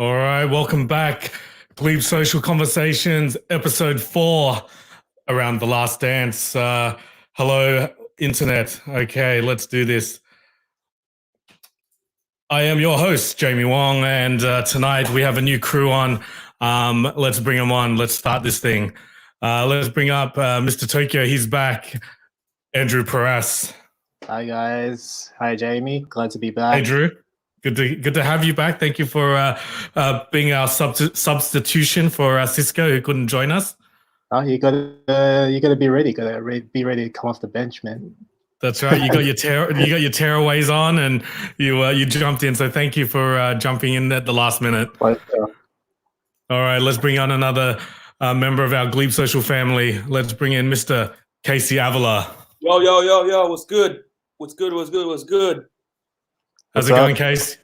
All right, welcome back. Glebe Social Conversations, episode 4, around the last dance. Hello, internet. Okay, let's do this. I am your host, Jamie Wong, and tonight we have a new crew on. Let's bring them on. Let's start this thing. Let's bring up Mr. Tokyo. He's back. Andrew Paras. Hi, guys. Hi, Jamie. Glad to be back. Hey, Drew. Good to have you back. Thank you for being our substitution for Cisco, who couldn't join us. Oh, you gotta be ready. Be ready to come off the bench, man. That's right. You got your tearaways on, and you jumped in. So thank you for jumping in at the last minute. All right, let's bring on another member of our Glebe Social family. Let's bring in Mr. Casey Avila. Yo. What's good? What's good? How's it going, Case?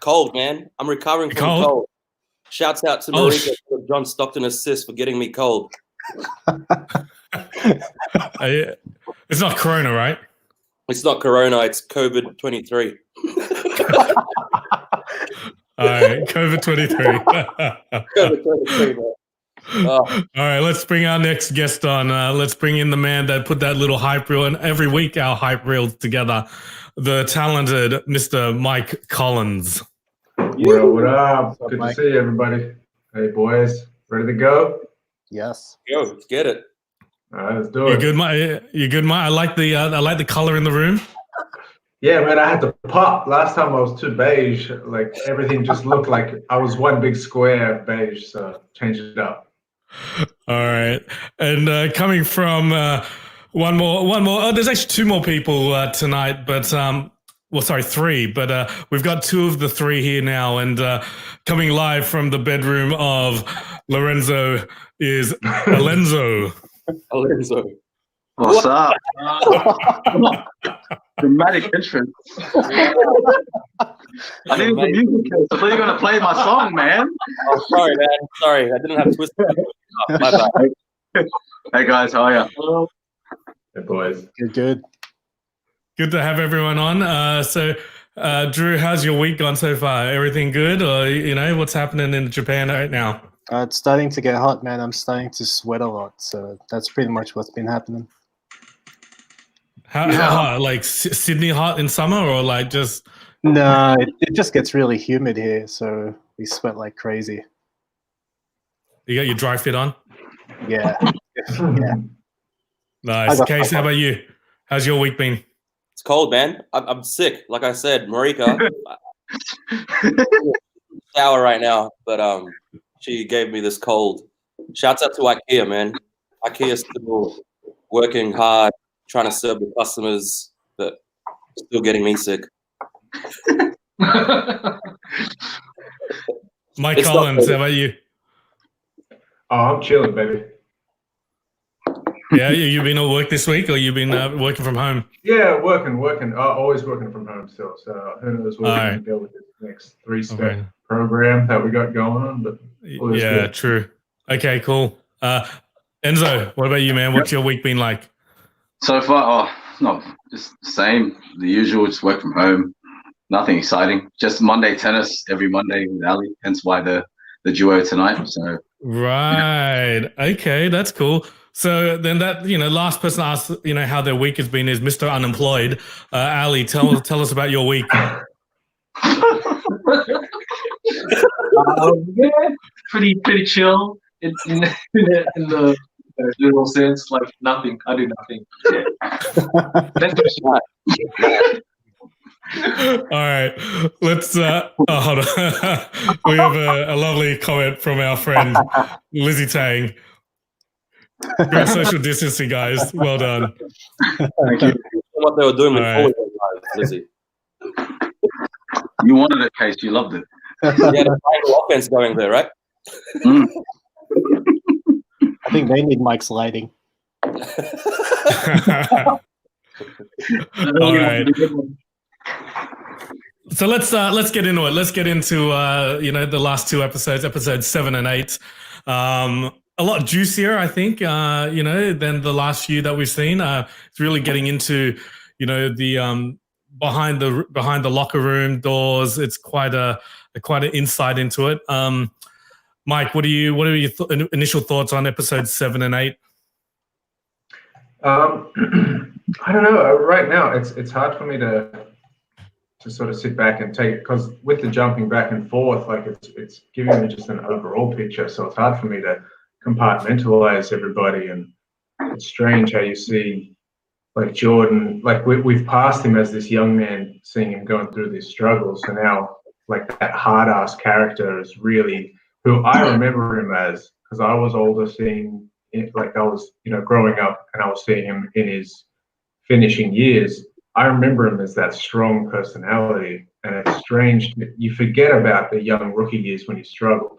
Cold, man. I'm recovering from cold. Shouts out to Marika for John Stockton assist for getting me cold. It's not Corona, right? It's not Corona. It's COVID-23. All right, COVID-23. COVID-23, man. All right, let's bring our next guest on. Let's bring in the man that put that little hype reel, and every week our hype reels together, the talented Mr. Mike Collins. What up? Good to see everybody. Hey, boys, ready to go? Yes. Yo, let's get it. All right, let's do it. You good, Mike? I like the color in the room. Yeah, man, I had to pop. Last time I was too beige. Like everything just looked like I was one big square of beige. So change it up. All right, and coming from one more. Oh, there's actually 2 more people tonight, but three. But we've got 2 of the 3 here now, and coming live from the bedroom of Lorenzo is Alenzo. Alenzo. What's up? Dramatic entrance. I didn't even music case. I thought you were gonna play my song, man. Oh, sorry, man. Sorry, I didn't have Twister. Oh, my bad. Hey guys, how are you? Hey, boys. Good. Good to have everyone on. So, Drew, how's your week gone so far? Everything good, or what's happening in Japan right now? It's starting to get hot, man. I'm starting to sweat a lot, so that's pretty much what's been happening. How hot? Like Sydney hot in summer, or like just? No, it just gets really humid here, so we sweat like crazy. You got your dry fit on? Yeah. Yeah. Nice. Case, how about you? How's your week been? It's cold, man. I'm sick. Like I said, Marika. Shower right now, but she gave me this cold. Shouts out to IKEA, man. IKEA still working hard, trying to serve the customers, but still getting me sick. Mike Collins, how about you? Oh, I'm chilling, baby. Yeah, you been at work this week, or you been working from home? Yeah, working. Always working from home still. So who knows what we're going to go with this next 3-step program that we got going on. But yeah, true. Okay, cool. Enzo, what about you, man? What's your week been like? So far, just the same. The usual, just work from home. Nothing exciting. Just Monday tennis every Monday with Ali. Hence why the duo tonight. So right. Okay, that's cool. So then that, last person asked, how their week has been is Mr. Unemployed. Ali, tell us about your week. Yeah, pretty chill in the general sense. Like nothing. I do nothing. All right, let's. Hold on. We have a lovely comment from our friend Lizzie Tang. Great social distancing, guys. Well done. Thank you. What they were doing before, Lizzie. You wanted it, Case. You loved it. Yeah, the offense going there, right? I think they need Mike's lighting. All right. So let's get into it. Let's get into the last 2 episodes, episodes 7 and 8. A lot juicier, I think, than the last few that we've seen. It's really getting into, the behind the locker room doors. It's quite an insight into it. Mike, what are your initial thoughts on episodes 7 and 8? I don't know. Right now, it's hard for me to sort of sit back and take, because with the jumping back and forth, like it's giving me just an overall picture. So it's hard for me to compartmentalize everybody, and it's strange how you see like Jordan, like we've passed him as this young man, seeing him going through these struggles. So now, like that hard ass character is really who I remember him as, because I was older, seeing it, like I was, growing up, and I was seeing him in his finishing years. I remember him as that strong personality, and it's strange that you forget about the young rookie years when he struggled.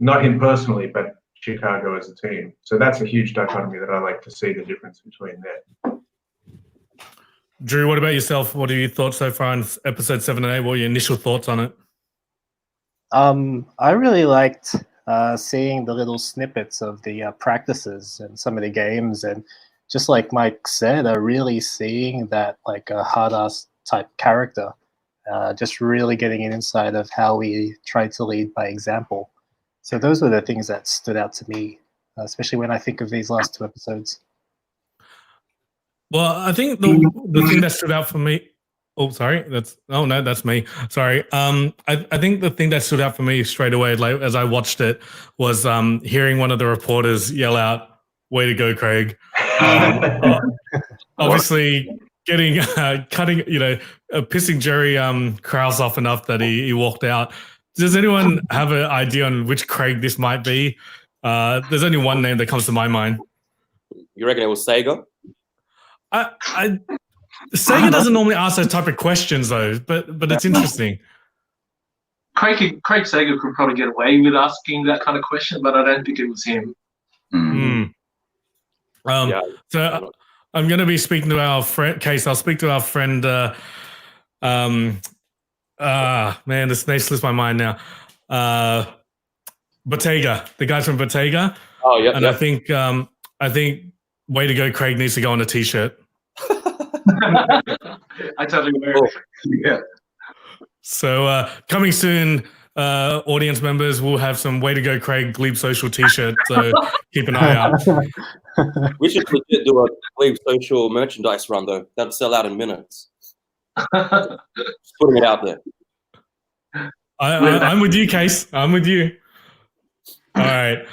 Not him personally, but Chicago as a team. So that's a huge dichotomy that I like to see the difference between there. Drew, what about yourself? What are your thoughts so far on episode 7 and 8? What are your initial thoughts on it? I really liked seeing the little snippets of the practices and some of the games, and just like Mike said, really seeing that like a hard-ass type character, just really getting an insight of how we try to lead by example. So those were the things that stood out to me, especially when I think of these last 2 episodes. Well, I think the thing that stood out for me. Oh, sorry. That's me. Sorry. I think the thing that stood out for me straight away, like as I watched it, was hearing one of the reporters yell out, "Way to go, Craig!" Obviously, getting pissing Jerry Krause off enough that he walked out. Does anyone have an idea on which Craig this might be? There's only one name that comes to my mind. You reckon it was Sega? Sega doesn't normally ask those type of questions though, but it's interesting. Craig Sager could probably get away with asking that kind of question, but I don't think it was him. So I'm going to be speaking to our friend. Case, I'll speak to our friend. Man, this name slips my mind now. Bottega, the guys from Bottega. Oh yeah. And I think "Way to go, Craig" needs to go on a T-shirt. I totally agree. Yeah. So coming soon, audience members will have some "Way to go, Craig" Glebe Social T-shirt. So keep an eye out. We should legit do a Glebe Social merchandise run though. That'd sell out in minutes. Just putting it out there. I'm with you, Case. I'm with you. All right.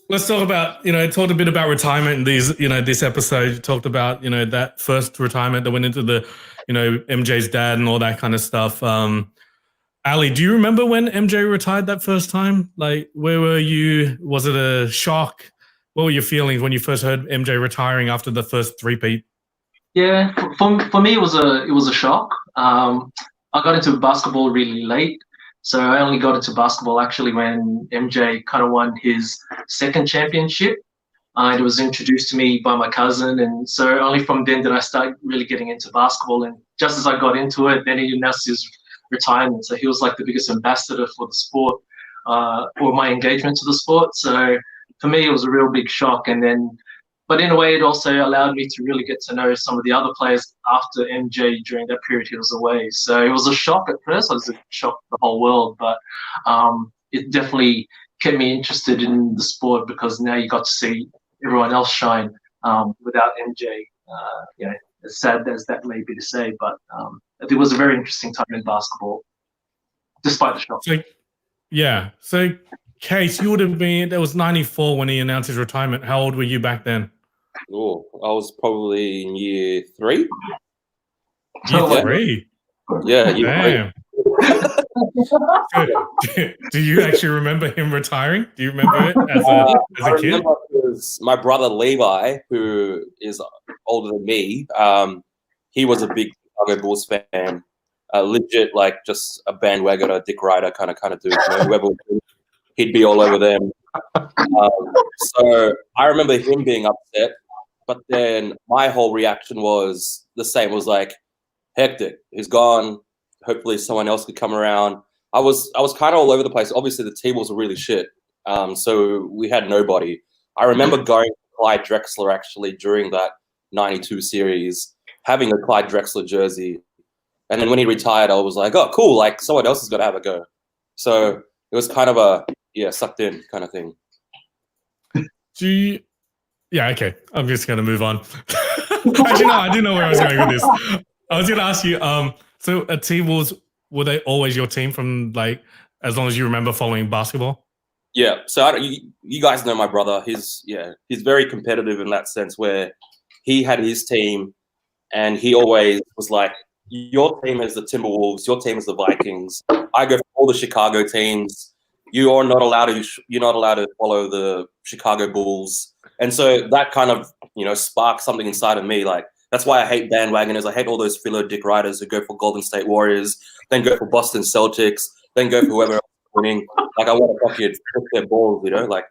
Let's talk about, talked a bit about retirement in this episode. You talked about, that first retirement that went into the, MJ's dad and all that kind of stuff. Ali, do you remember when MJ retired that first time? Like, where were you? Was it a shock? What were your feelings when you first heard MJ retiring after the first three-peat? Yeah, for me, it was a shock. I got into basketball really late. So I only got into basketball actually when MJ kind of won his second championship. It was introduced to me by my cousin, and so only from then did I start really getting into basketball. And just as I got into it, then he announced his retirement. So he was like the biggest ambassador for the sport, for my engagement to the sport. So for me, it was a real big shock. But in a way, it also allowed me to really get to know some of the other players after MJ during that period he was away. So it was a shock at first. It was a shock for the whole world, but it definitely kept me interested in the sport because now you got to see everyone else shine without MJ. As sad as that may be to say, but it was a very interesting time in basketball, despite the shock. So Case, you would have been, that was 94 when he announced his retirement. How old were you back then? Oh, I was probably in year 3. Year 3? Yeah, year 3. Do you actually remember him retiring? Do you remember it as a kid? Because my brother Levi, who is older than me, he was a big Chicago Bulls fan. Legit, like just a bandwagon, a Dick Ryder kind of dude. Whoever he'd be all over them. So I remember him being upset, but then my whole reaction was the same. It was like, hectic. He's gone. Hopefully someone else could come around. I was kind of all over the place. Obviously the team was really shit. So we had nobody. I remember going to Clyde Drexler actually during that 92 series. having a Clyde Drexler jersey. And then when he retired, I was like, oh, cool. Like someone else is going to have a go. So it was kind of a, sucked in kind of thing. Yeah, okay. I'm just going to move on. Actually, no, I didn't know where I was going with this. I was going to ask you, so a team were they always your team from like, as long as you remember following basketball? Yeah. So you guys know my brother. He's very competitive in that sense where he had his team and he always was like, your team is the Timberwolves, your team is the Vikings. I go for all the Chicago teams. You're not allowed to follow the Chicago Bulls. And so that kind of, sparked something inside of me. Like, that's why I hate bandwagoners. I hate all those filler dick riders who go for Golden State Warriors, then go for Boston Celtics, then go for whoever else is winning. Like, I want to fucking put their balls, like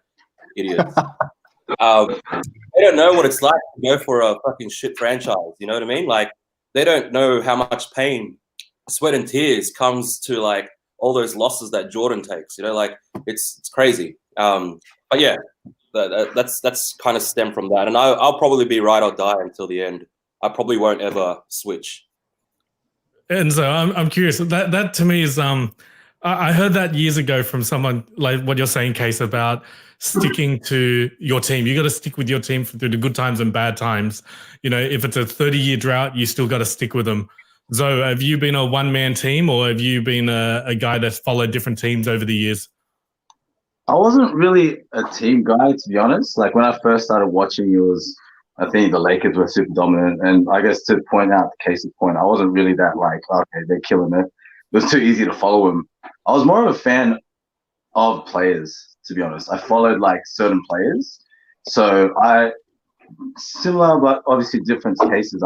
idiots. They don't know what it's like to go for a fucking shit franchise. You know what I mean? Like, they don't know how much pain, sweat, and tears comes to like all those losses that Jordan takes. Like it's crazy. But yeah, that's kind of stemmed from that. And I'll probably be ride or die until the end. I probably won't ever switch. And so I'm curious. That to me is I heard that years ago from someone like what you're saying, Case, about sticking to your team. You got to stick with your team through the good times and bad times. If it's a 30-year drought, you still got to stick with them. Zoe, have you been a one-man team or have you been a guy that's followed different teams over the years? I wasn't really a team guy, to be honest. Like when I first started watching, I think the Lakers were super dominant. And I guess to point out the Case's point, I wasn't really that like, okay, they're killing it. It was too easy to follow them. I was more of a fan of players, to be honest. I followed like certain players. So similar, but obviously different cases.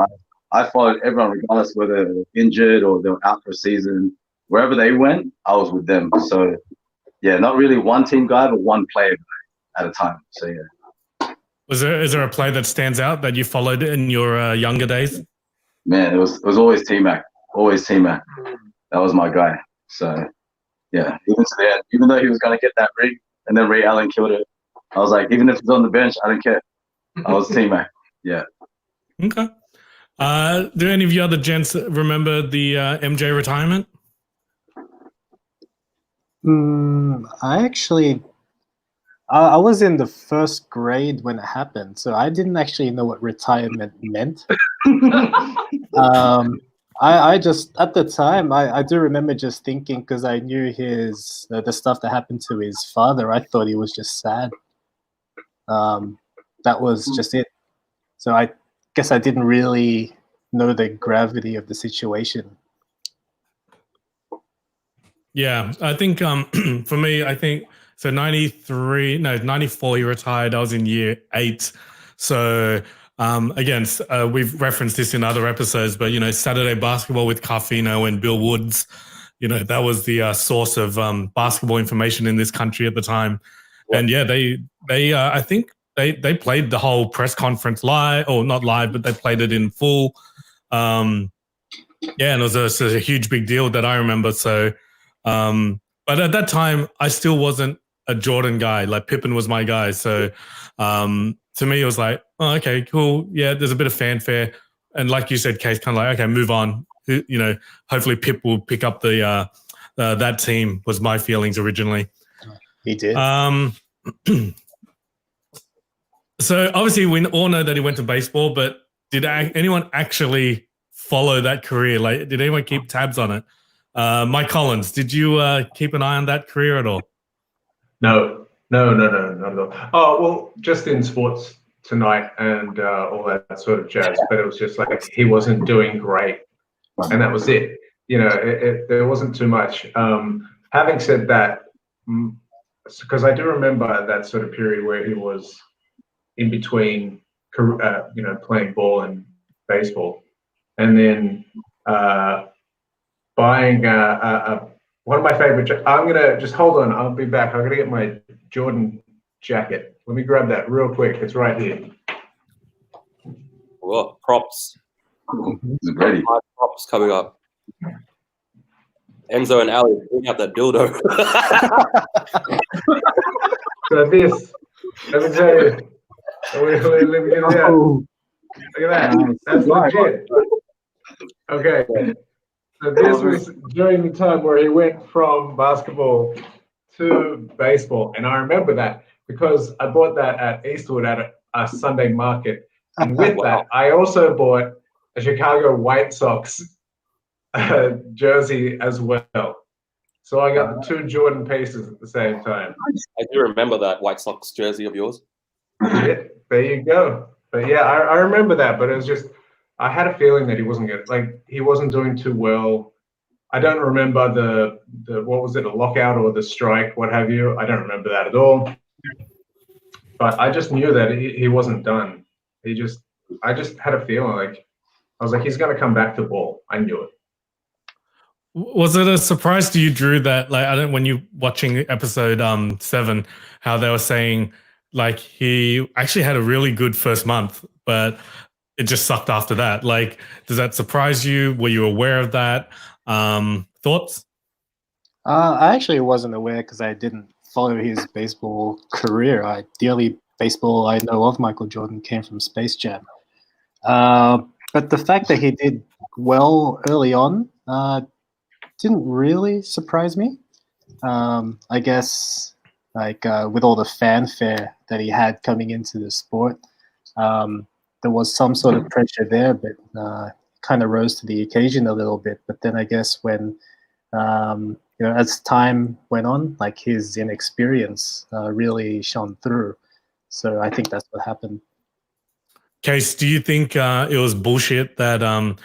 I followed everyone regardless whether they were injured or they were out for a season. Wherever they went, I was with them. So yeah, not really one team guy, but one player at a time. So yeah. Is there a player that stands out that you followed in your younger days? Man, it was always T-Mac. Always T-Mac. That was my guy. So yeah, even to the end, even though he was going to get that ring and then Ray Allen killed it, I was like, even if he's on the bench, I don't care. I was T-Mac. Yeah. Okay. Do any of you other gents remember the MJ retirement? I was in the first grade when it happened, so I didn't actually know what retirement meant. I just, at the time, I do remember just thinking, because I knew the stuff that happened to his father, I thought he was just sad. That was just it. So I guess I didn't really know the gravity of the situation. Yeah, I think for me, so 94 he retired. I was in year 8. So again, we've referenced this in other episodes, but Saturday Basketball with Carfino and Bill Woods, that was the source of basketball information in this country at the time. And yeah, they I think they played the whole press conference live, or not live, but they played it in full. And it was a huge big deal that I remember. So, but at that time, I still wasn't a Jordan guy. Like Pippen was my guy. So to me, it was like, oh, okay, cool. Yeah, there's a bit of fanfare. And like you said, Case, kind of like, okay, move on. Hopefully Pip will pick up that team, was my feelings originally. He did. So obviously we all know that he went to baseball, but did anyone actually follow that career? Like, did anyone keep tabs on it? Mike Collins, did you keep an eye on that career at all? No, not at all. Oh, well, just in Sports Tonight and all that sort of jazz, but it was just like he wasn't doing great, and that was it. There wasn't too much. Having said that, because I do remember that sort of period where he was in between, playing ball and baseball, and then buying one of my favorite. I'm gonna just hold on. I'll be back. I'm gonna get my Jordan jacket. Let me grab that real quick. It's right here. Well, props. It's ready. Props coming up. Enzo and Ali, bring out that dildo. So this, let me tell you. Let me get it out. Look at that. That's legit. Okay. So this was during the time where he went from basketball to baseball. And I remember that because I bought that at Eastwood at a Sunday market. And with that, I also bought a Chicago White Sox jersey as well. So I got the two Jordan pieces at the same time. I do remember that White Sox jersey of yours. Yeah, there you go. But yeah, I remember that, but it was just, I had a feeling that he wasn't good. Like, he wasn't doing too well. I don't remember the what was it, a lockout or the strike, what have you. I don't remember that at all. But I just knew that he wasn't done. I just had a feeling like, I was like, he's going to come back to ball. I knew it. Was it a surprise to you, Drew, that like when you watching episode 7, how they were saying like he actually had a really good first month, but it just sucked after that? Like, does that surprise you? Were you aware of that? Thoughts? I actually wasn't aware because I didn't follow his baseball career. The only baseball I know of Michael Jordan came from Space Jam. But the fact that he did well early on didn't really surprise me. I guess like with all the fanfare that he had coming into the sport, there was some sort of pressure there, but kind of rose to the occasion a little bit. But then I guess when as time went on, like his inexperience really shone through. So I think that's what happened. Case, do you think it was bullshit that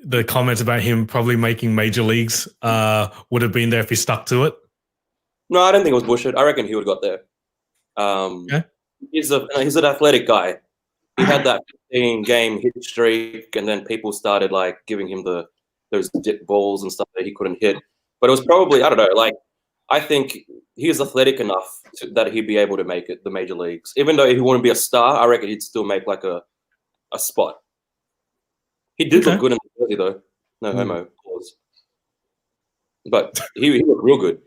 the comments about him probably making major leagues would have been there if he stuck to it? No, I don't think it was bullshit. I reckon he would have got there. Okay. He's an athletic guy. He had that 15-game hit streak, and then people started like giving him those dip balls and stuff that he couldn't hit. But it was probably, I don't know, like I think he was athletic enough that he'd be able to make it the major leagues. Even though he wouldn't be a star, I reckon he'd still make like a spot. He did look good in the jersey though. No homo. But he looked real good.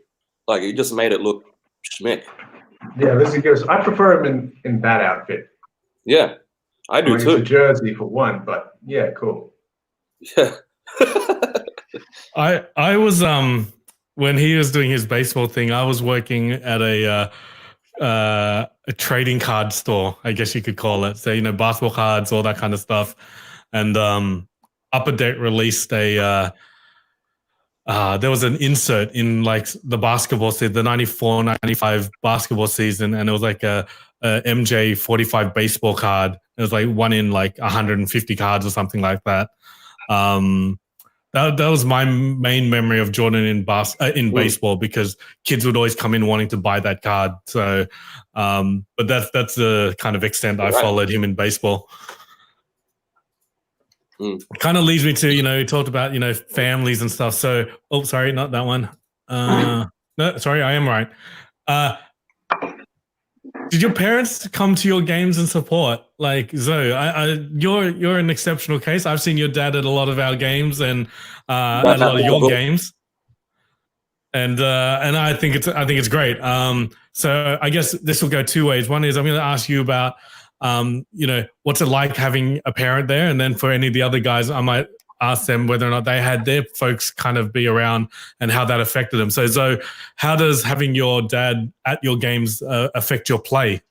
Like he just made it look schmick. Yeah, this is good. I prefer him in that outfit. Yeah, I do too. It's a jersey for one, but yeah, cool. Yeah. I was when he was doing his baseball thing, I was working at a trading card store, I guess you could call it. So basketball cards, all that kind of stuff. And Upper Deck released a there was an insert in like the basketball season, the 94-95 basketball season, and it was like a MJ 45 baseball card. It was like one in like 150 cards or something like that. That was my main memory of Jordan in baseball, because kids would always come in wanting to buy that card. So, but that's the kind of extent I followed him in baseball. It kind of leads me to, he talked about, families and stuff. So, sorry, not that one. No, sorry, I am right. Did your parents come to your games and support? Like Zoe, you're an exceptional case. I've seen your dad at a lot of our games and at a lot of your games, and I think it's great. So I guess this will go two ways. One is I'm going to ask you about what's it like having a parent there, and then for any of the other guys, I might ask them whether or not they had their folks kind of be around and how that affected them. So how does having your dad at your games affect your play?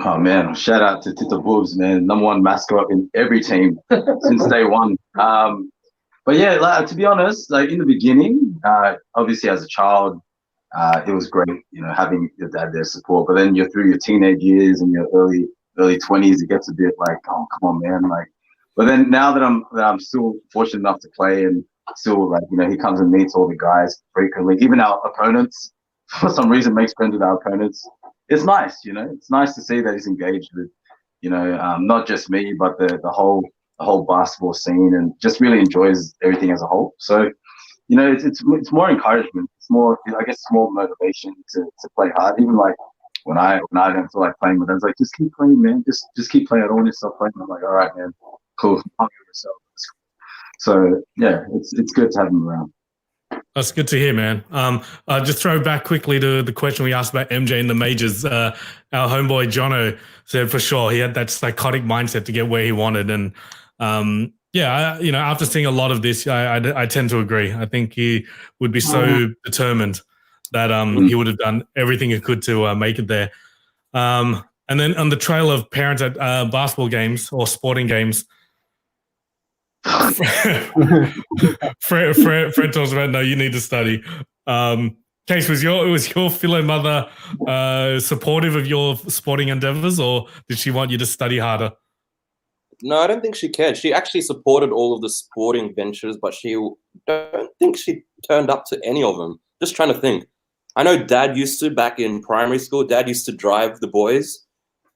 Oh man, shout out to Tito Boobs, man. #1 mascot in every team since day one. But yeah, like, to be honest, like in the beginning, obviously as a child, it was great, having your dad there support. But then you're through your teenage years and your early 20s, it gets a bit like, oh, come on, man. Like, but then now that I'm still fortunate enough to play, and still like, he comes and meets all the guys frequently, even our opponents, for some reason makes friends with our opponents. It's nice, it's nice to see that he's engaged with, not just me, but the whole basketball scene, and just really enjoys everything as a whole. So, it's more encouragement. It's more, I guess, it's more motivation to play hard. Even like when I don't feel like playing, but I was like, just keep playing, man. Just keep playing. I don't want to stop playing. I'm like, all right, man, cool. So yeah, it's good to have him around. That's good to hear, man. Just throw back quickly to the question we asked about MJ in the majors. Our homeboy Jono said for sure he had that psychotic mindset to get where he wanted, and after seeing a lot of this, I tend to agree. I think he would be so determined that he would have done everything he could to make it there. And then on the trail of parents at basketball games or sporting games, Fred talks about, no, you need to study. Case, was your philo mother supportive of your sporting endeavors, or did she want you to study harder? No, I don't think she cared. She actually supported all of the sporting ventures, but she don't think she turned up to any of them. Just trying to think. I know Dad used to, back in primary school, Dad used to drive the boys,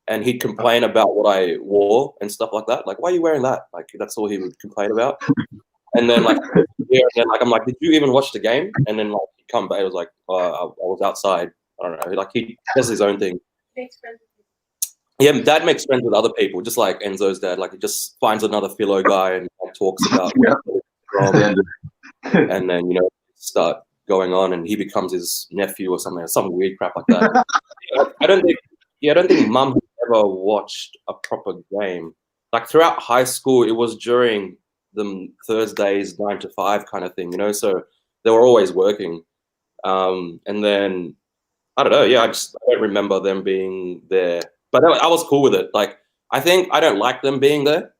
and he'd complain about what I wore and stuff like that. Like, why are you wearing that? Like, that's all he would complain about. And then, like, I'm like, did you even watch the game? And then, like, he'd come back, it was like, I was outside. I don't know. Like, he does his own thing. Yeah, Dad makes friends with other people, just like Enzo's dad. Like, he just finds another philo guy and talks about and then, start going on, and he becomes his nephew or something, some weird crap like that. I don't think Mum has ever watched a proper game. Like, throughout high school, it was during the Thursdays 9 to 5 kind of thing, so they were always working. And then I don't know, I don't remember them being there, but I was cool with it. Like, I think I don't like them being there.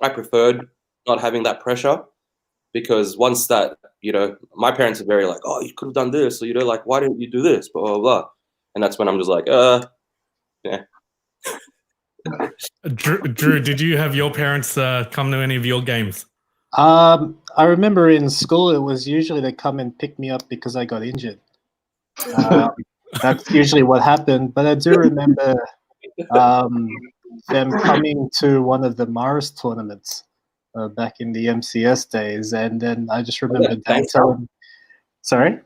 I preferred not having that pressure, because once that, my parents are very like, oh, you could have done this, or like, why didn't you do this, blah blah blah. And that's when I'm just like, yeah. Drew, did you have your parents come to any of your games? I remember in school, it was usually they come and pick me up because I got injured. That's usually what happened. But I do remember them coming to one of the Mars tournaments back in the MCS days. And then I just remember Dad telling... Sorry?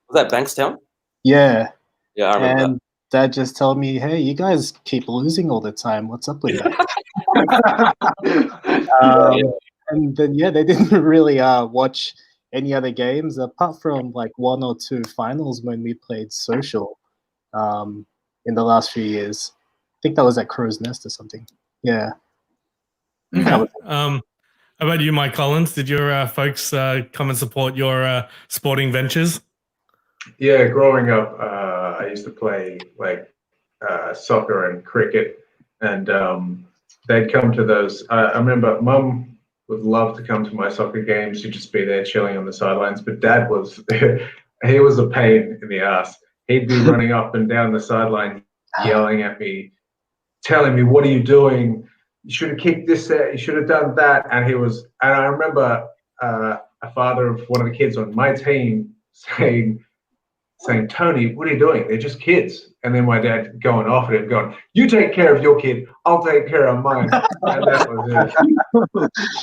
Was that Bankstown? Yeah. Yeah, I remember and that. Dad just told me, hey, you guys keep losing all the time. What's up with that? And then, they didn't really watch any other games apart from like 1 or 2 finals when we played social in the last few years. I think that was at Crow's Nest or something. Yeah. Okay. How about you, Mike Collins? Did your folks come and support your sporting ventures? Yeah, growing up, I used to play like soccer and cricket, and they'd come to those. I remember Mum would love to come to my soccer games. She'd just be there chilling on the sidelines. But Dad was, he was a pain in the ass. He'd be running up and down the sideline, yelling at me, telling me, "What are you doing? You should have kicked this set. You should have done that." And I remember a father of one of the kids on my team saying, "Tony, what are you doing? They're just kids." And then my dad going off at him, going, "You take care of your kid, I'll take care of mine." And that was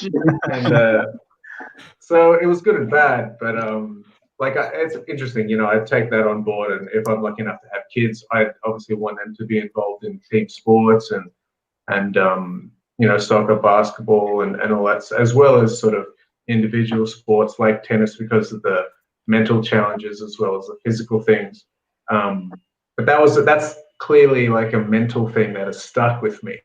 it. And so it was good and bad, but it's interesting, I take that on board, and if I'm lucky enough to have kids, I obviously want them to be involved in team sports and soccer, basketball, and all that, as well as sort of individual sports like tennis, because of the mental challenges as well as the physical things. But that's clearly like a mental thing that has stuck with me.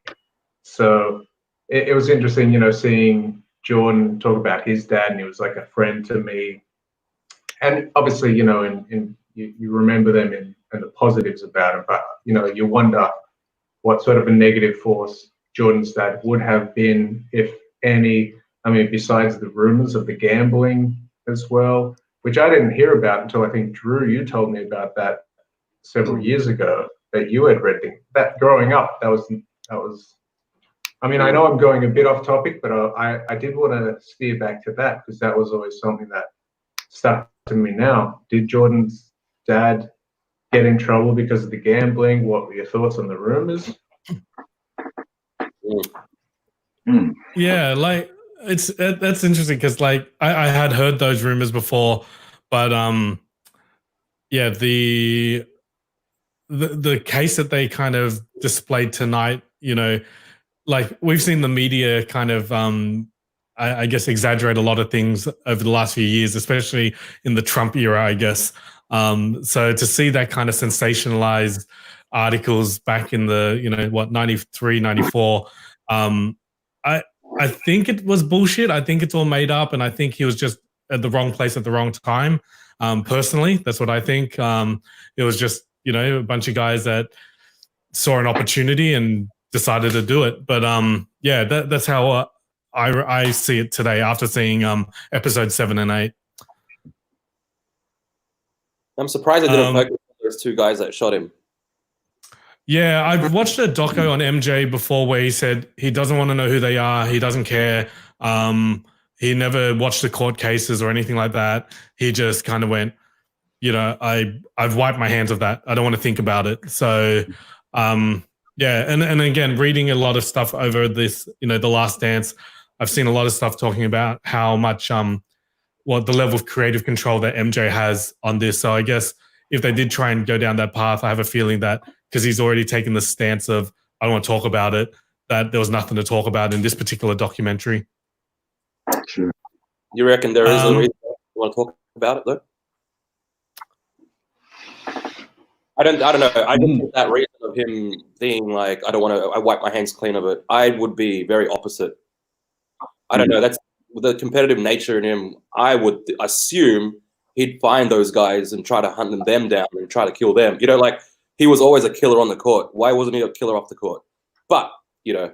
So it was interesting, seeing Jordan talk about his dad, and he was like a friend to me. And obviously, you remember them in the positives about him, but you wonder what sort of a negative force Jordan's dad would have been, if any. I mean, besides the rumors of the gambling as well, which I didn't hear about until I think, Drew, you told me about that several years ago, that you had read that growing up. That was. I mean, I know I'm going a bit off topic, but I did want to steer back to that, because that was always something that stuck to me now. Did Jordan's dad get in trouble because of the gambling? What were your thoughts on the rumors? Yeah, like that's interesting, because like I had heard those rumors before, but the case that they kind of displayed tonight, like we've seen the media kind of I guess, exaggerate a lot of things over the last few years, especially in the Trump era, I guess. So to see that kind of sensationalized articles back in the, 93, 94, I think it was bullshit. I think it's all made up, and I think he was just at the wrong place at the wrong time. Personally, that's what I think. It was just, a bunch of guys that saw an opportunity and decided to do it. But yeah, that's how I see it today after seeing episode 7 and 8. I'm surprised I didn't focus on those two guys that shot him. Yeah, I've watched a doco on MJ before where he said he doesn't want to know who they are. He doesn't care. He never watched the court cases or anything like that. He just kind of went, I've wiped my hands of that. I don't want to think about it. So, yeah. And again, reading a lot of stuff over this, The Last Dance, I've seen a lot of stuff talking about how much, the level of creative control that MJ has on this. So I guess if they did try and go down that path, I have a feeling that because he's already taken the stance of, I don't want to talk about it, that there was nothing to talk about in this particular documentary. True. You reckon there is a reason you want to talk about it, though? I don't know. I don't think that reason of him being like, I wipe my hands clean of it. I would be very opposite. I don't know. That's the competitive nature in him. I would assume he'd find those guys and try to hunt them down and try to kill them. He was always a killer on the court. Why wasn't he a killer off the court? But, I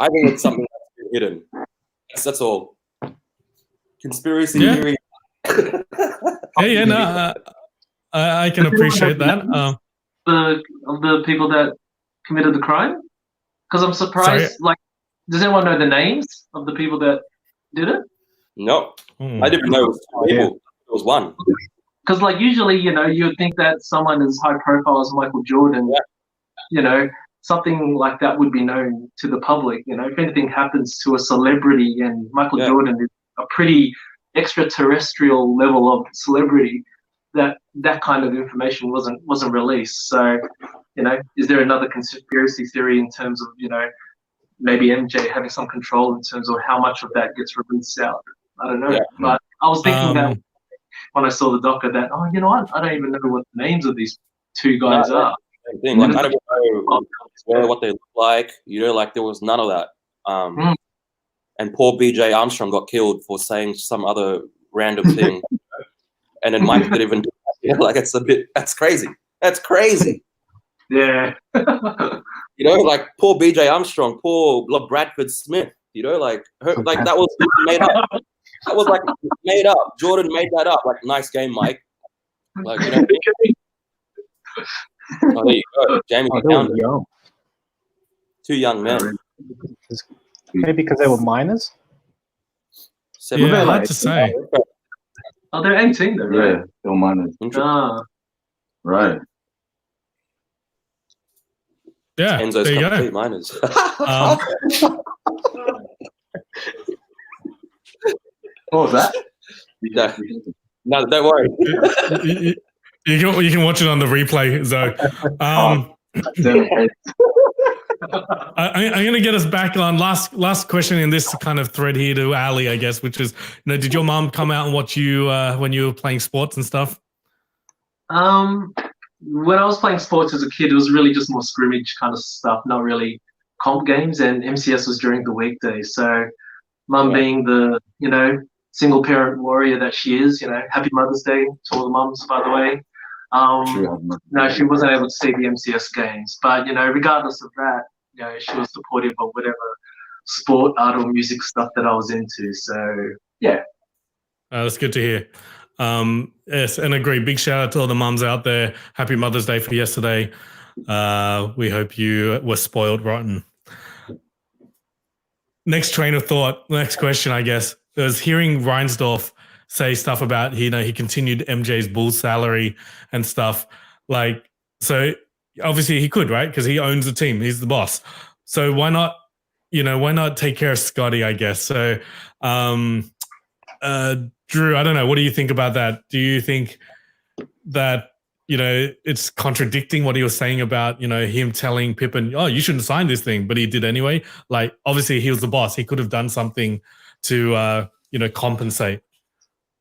think it's something that's been hidden. That's all. Conspiracy theory. I can appreciate that. The people that committed the crime? Because I'm surprised, does anyone know the names of the people that did it? No. I didn't know it was two people. It was one. Because, usually, you would think that someone as high profile as Michael Jordan, something like that would be known to the public. If anything happens to a celebrity, and Michael Jordan is a pretty extraterrestrial level of celebrity, that kind of information wasn't released. So, is there another conspiracy theory in terms of, maybe MJ having some control in terms of how much of that gets released out? I don't know. Yeah. But I was thinking that when I saw the docker that, I don't even know what the names of these two guys are. Same thing. I don't know what they look like. There was none of that. And poor BJ Armstrong got killed for saying some other random thing. And then Mike didn't even do that. That's crazy. That's crazy. Yeah. Poor BJ Armstrong, poor Bradford Smith, that was made up. That was made up. Jordan made that up. Nice game, Mike. Oh, there you go. Jamie found it. Young. Two young men. Maybe because they were minors? Hard to say. Oh, they're 18 though, right? Yeah, they're minors. Right. Yeah, Enzo's there you complete go. minors. What was that? No, don't worry. You can watch it on the replay, Zoe. I'm going to get us back on last question in this kind of thread here to Ali, I guess, which is, did your mom come out and watch you when you were playing sports and stuff? When I was playing sports as a kid, it was really just more scrimmage kind of stuff, not really comp games, and MCS was during the weekdays. So mum being the, single parent warrior that she is, happy Mother's Day to all the mums, by the way. No, she wasn't able to see the MCS games, but regardless of that, she was supportive of whatever sport, art, or music stuff that I was into. So yeah, that's good to hear. Yes, and agree. Big shout out to all the mums out there. Happy Mother's Day for yesterday. We hope you were spoiled rotten. Next train of thought. Next question, I guess. I was hearing Reinsdorf say stuff about he continued MJ's bull salary and stuff. So obviously he could, right? Because he owns the team. He's the boss. So why not take care of Scotty, I guess? So Drew, I don't know. What do you think about that? Do you think that, it's contradicting what he was saying about, him telling Pippen, oh, you shouldn't sign this thing, but he did anyway? Obviously he was the boss. He could have done something to compensate.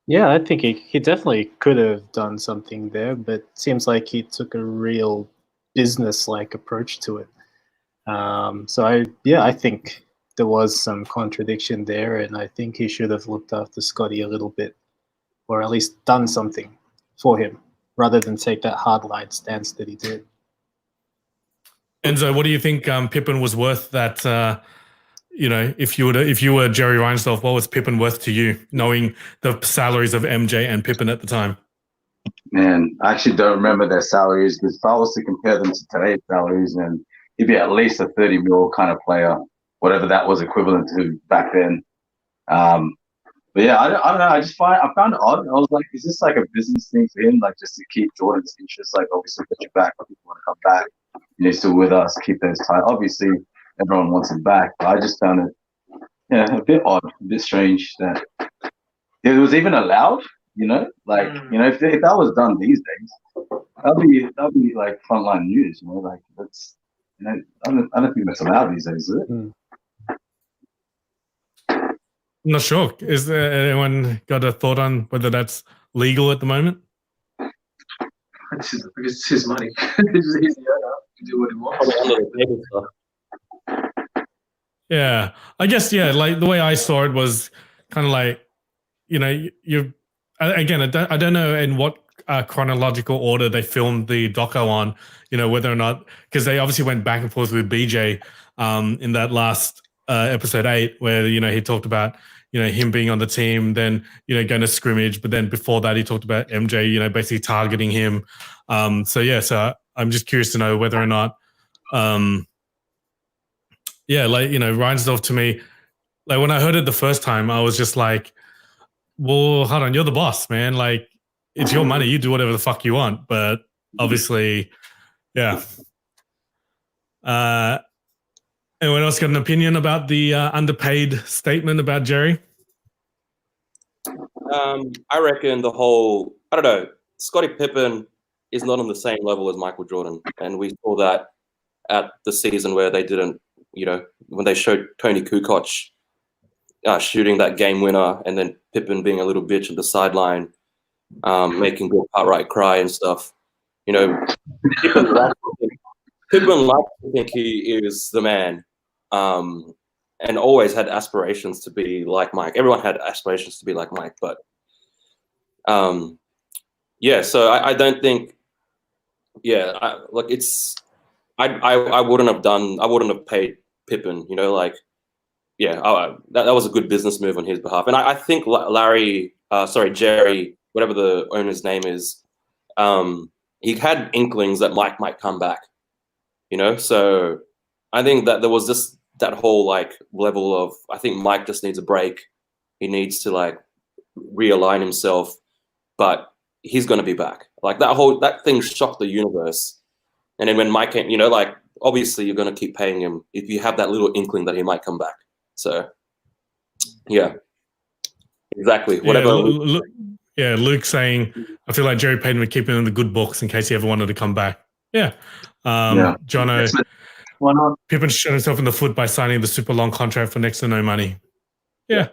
Yeah, I think he definitely could have done something there, but it seems like he took a real business-like approach to it. So I think there was some contradiction there, and I think he should have looked after Scotty a little bit, or at least done something for him, rather than take that hardline stance that he did. Enzo, what do you think Pippen was worth that? If you were Jerry Reinsdorf, what was Pippen worth to you, knowing the salaries of MJ and Pippen at the time? Man, I actually don't remember their salaries, because if I was to compare them to today's salaries, then he'd be at least a 30 mil kind of player, whatever that was equivalent to back then. But yeah, I don't know. I found it odd. I was like, is this like a business thing for him, like just to keep Jordan's interest? Like, obviously, get you back. If you want to come back, he's still with us. Keep those tight. Obviously, everyone wants him back. But I just found it, a bit odd, a bit strange that it was even allowed. If that was done these days, that'd be like frontline news. Like that's, I don't think that's allowed these days, is it? I'm not sure. Is there anyone got a thought on whether that's legal at the moment? It's his money. He's the owner. He can do what he wants. Yeah, I guess. Yeah, like the way I saw it was kind of like, I don't know in what chronological order they filmed the doco on. Whether or not, because they obviously went back and forth with BJ in that last episode 8, where he talked about him being on the team, then going to scrimmage, but then before that he talked about MJ basically targeting him. So I'm just curious to know whether or not Reinsdorf, to me, like when I heard it the first time, I was just like, well, hold on, you're the boss, man. Like, it's your money, you do whatever the fuck you want. But obviously, yeah. Anyone else got an opinion about the underpaid statement about Jerry? I reckon I don't know, Scottie Pippen is not on the same level as Michael Jordan. And we saw that at the season where they didn't, when they showed Toni Kukoc shooting that game winner, and then Pippen being a little bitch at the sideline, making Bill Cartwright cry and stuff. Pippen likes to think he is the man. And always had aspirations to be like Mike. Everyone had aspirations to be like Mike, but so I don't think, I wouldn't have paid Pippen, that was a good business move on his behalf. And I think Jerry, whatever the owner's name is, he had inklings that Mike might come back, so I think that there was just that whole level of, I think Mike just needs a break. He needs to realign himself, but he's going to be back. That thing shocked the universe. And then when Mike came, obviously you're going to keep paying him if you have that little inkling that he might come back. So, yeah, exactly. Whatever. Luke saying, I feel like Jerry paid him to keep him in the good books in case he ever wanted to come back. Yeah. Jono, why not? Pippen shot himself in the foot by signing the super long contract for next to no money. Yeah.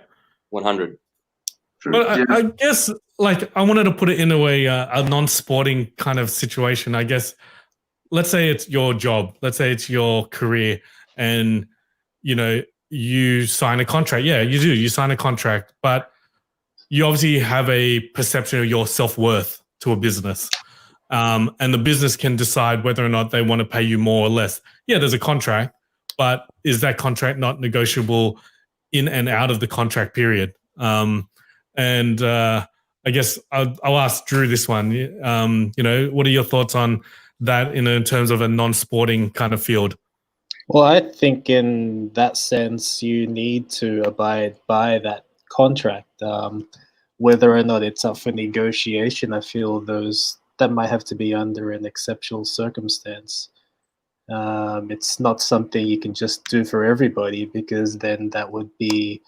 100. But I guess, I wanted to put it in a way, a non-sporting kind of situation. I guess, let's say it's your job. Let's say it's your career, and, you sign a contract. Yeah, you do. You sign a contract, but you obviously have a perception of your self-worth to a business. And the business can decide whether or not they want to pay you more or less. Yeah, there's a contract, but is that contract not negotiable in and out of the contract period? I guess I'll ask Drew this one. What are your thoughts on that in terms of a non-sporting kind of field? Well, I think in that sense, you need to abide by that contract. Whether or not it's up for negotiation, I feel that might have to be under an exceptional circumstance. It's not something you can just do for everybody, because then that would be,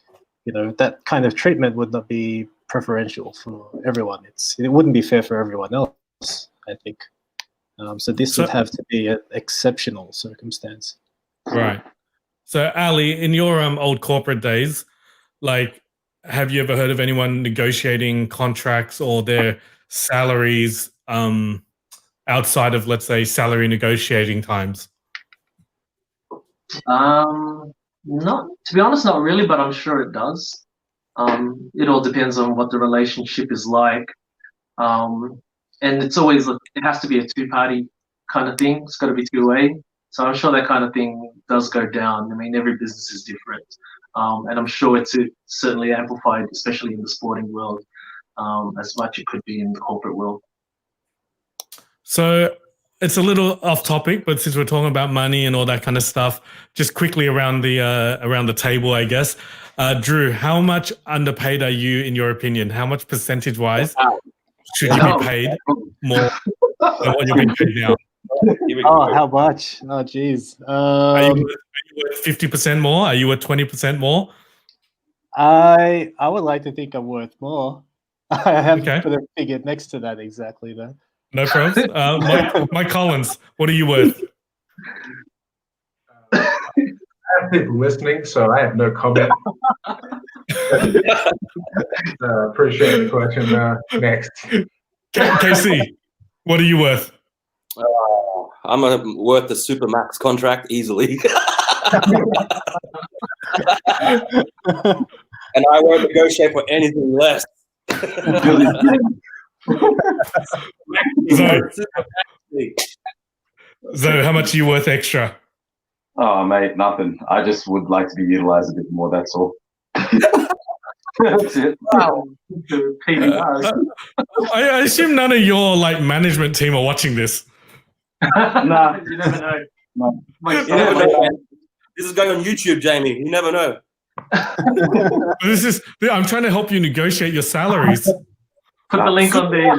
that kind of treatment would not be preferential for everyone. It wouldn't be fair for everyone else, I think. So this would have to be an exceptional circumstance. Right. So, Ali, in your old corporate days, have you ever heard of anyone negotiating contracts or their salaries outside of, let's say, salary negotiating times? Not, to be honest, not really, but I'm sure it does. It all depends on what the relationship is like. And it's always, it has to be a two-party kind of thing. It's got to be two-way. So I'm sure that kind of thing does go down. I mean, every business is different. And I'm sure it's certainly amplified, especially in the sporting world, as much it could be in the corporate world. So it's a little off topic, but since we're talking about money and all that kind of stuff, just quickly around the table, I guess. Drew, how much underpaid are you in your opinion? How much percentage-wise should you be paid more than what you're being paid now? Oh, how much? Oh, geez. Are you at 50% more? Are you at 20% more? I would like to think I'm worth more. I haven't Okay. put a figure next to that exactly, though. No problems. Mike Collins, what are you worth? I have people listening, so I have no comment. Appreciate the question. Next. KC, what are you worth? I'm worth the Supermax contract easily. And I won't negotiate for anything less. So how much are you worth extra? Oh, mate, nothing. I just would like to be utilized a bit more, that's all. That's it. Wow. I assume none of your management team are watching this. Nah. You never know. No. You never know, man. This is going on YouTube, Jamie. You never know. I'm trying to help you negotiate your salaries. Put the link on there.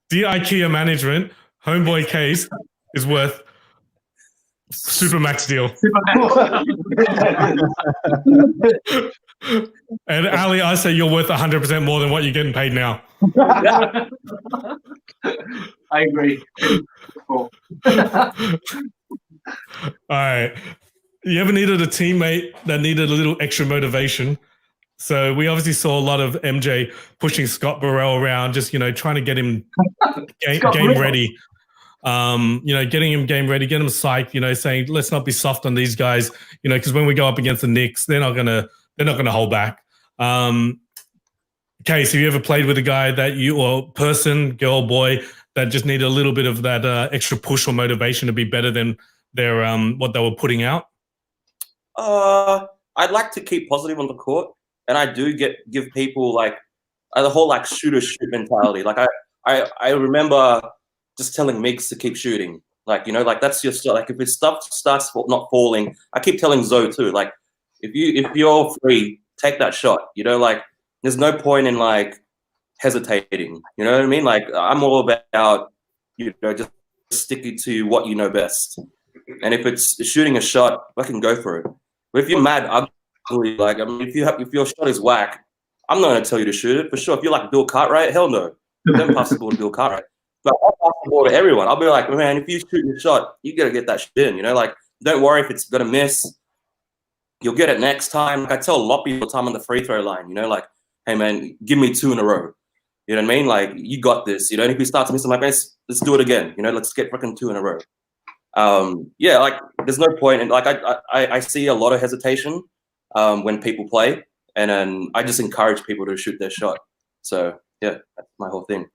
Dear IKEA management, homeboy Case is worth Supermax deal. And Ali, I say you're worth 100% more than what you're getting paid now. I agree. Cool. All right. You ever needed a teammate that needed a little extra motivation? So we obviously saw a lot of MJ pushing Scott Burrell around, just trying to get him game ready. Getting him game ready, getting him psyched. Saying let's not be soft on these guys. Because when we go up against the Knicks, they're not gonna hold back. Case, have you ever played with a guy that person, girl, boy, that just needed a little bit of that extra push or motivation to be better than their what they were putting out? I'd like to keep positive on the court, and I do give people the whole shoot or shoot mentality. I remember just telling Migs to keep shooting. That's your stuff. If his stuff starts not falling, I keep telling Zoe too. If you're free, take that shot. There's no point in hesitating. You know what I mean? I'm all about just sticking to what you know best. And if it's shooting a shot, I can go for it. But if you're mad ugly, if your shot is whack, I'm not going to tell you to shoot it for sure. If you're like Bill Cartwright, hell no, don't pass the ball to Bill Cartwright. But I'll pass the ball to everyone. I'll be like, man, if you shoot your shot, you got to get that shit in. Don't worry if it's going to miss. You'll get it next time. I tell Loppy all the time on the free throw line, hey man, give me 2 in a row. You know what I mean? You got this. And if he starts missing, let's do it again. Let's get fucking 2 in a row. There's no point. And I see a lot of hesitation when people play, and then I just encourage people to shoot their shot. So yeah, that's my whole thing.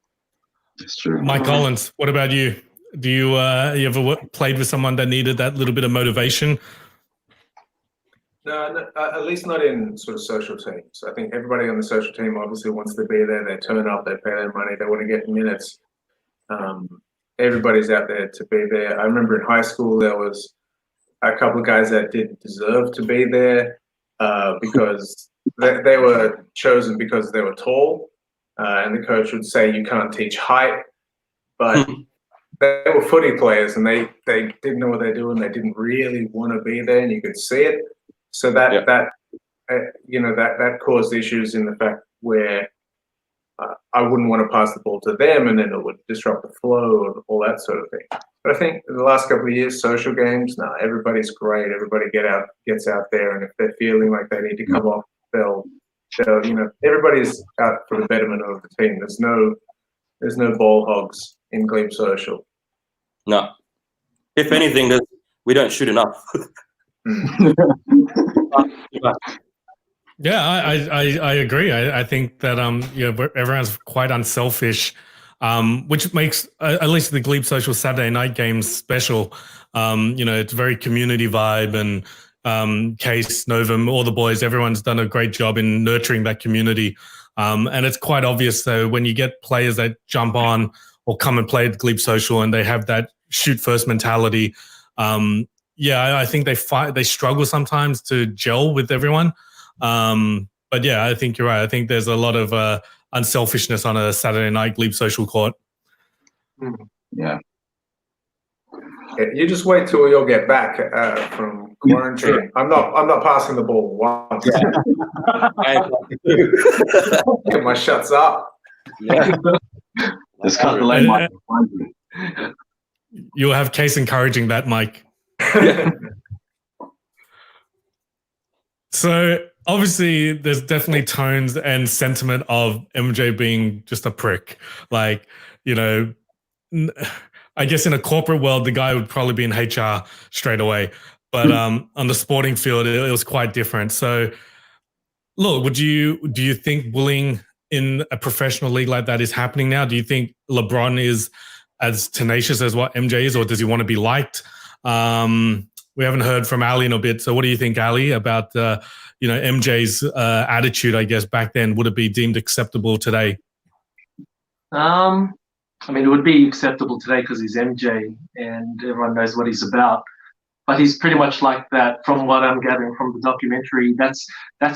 That's true. Mike Collins, what about you? Do you ever played with someone that needed that little bit of motivation? No, at least not in sort of social teams. I think everybody on the social team obviously wants to be there. They turn up, they pay their money, they want to get minutes. Everybody's out there to be there. I remember in high school there was a couple of guys that didn't deserve to be there because they were chosen because they were tall, and the coach would say you can't teach height, but they were footy players and they didn't know what they're doing. They didn't really want to be there, and you could see it. So that caused issues in the fact where I wouldn't want to pass the ball to them, and then it would disrupt the flow and all that sort of thing. But I think in the last couple of years, social games, no, everybody's great. Everybody gets out there, and if they're feeling like they need to come off, they'll everybody's out for the betterment of the team. There's no ball hogs in Glebe Social. No. If anything, we don't shoot enough. Yeah, I agree. I think that everyone's quite unselfish, which makes at least the Glebe Social Saturday night games special. It's very community vibe, and Case, Novum, all the boys, everyone's done a great job in nurturing that community. And it's quite obvious though when you get players that jump on or come and play at Glebe Social and they have that shoot first mentality. I think they struggle sometimes to gel with everyone. But yeah, I think you're right. I think there's a lot of unselfishness on a Saturday night Glebe Social court. Yeah. You just wait till we all get back from quarantine. I'm not passing the ball once. Get my shots up. Yeah. Just cut the lane, Mike. You'll have Case encouraging that, Mike. So obviously there's definitely tones and sentiment of MJ being just a prick. Like, I guess in a corporate world, the guy would probably be in HR straight away. But on the sporting field, it was quite different. So look, do you think bullying in a professional league like that is happening now? Do you think LeBron is as tenacious as what MJ is, or does he want to be liked? We haven't heard from Ali in a bit. So what do you think, Ali, about MJ's attitude, I guess, back then? Would it be deemed acceptable today? It would be acceptable today because he's MJ and everyone knows what he's about. But he's pretty much like that from what I'm gathering from the documentary. That's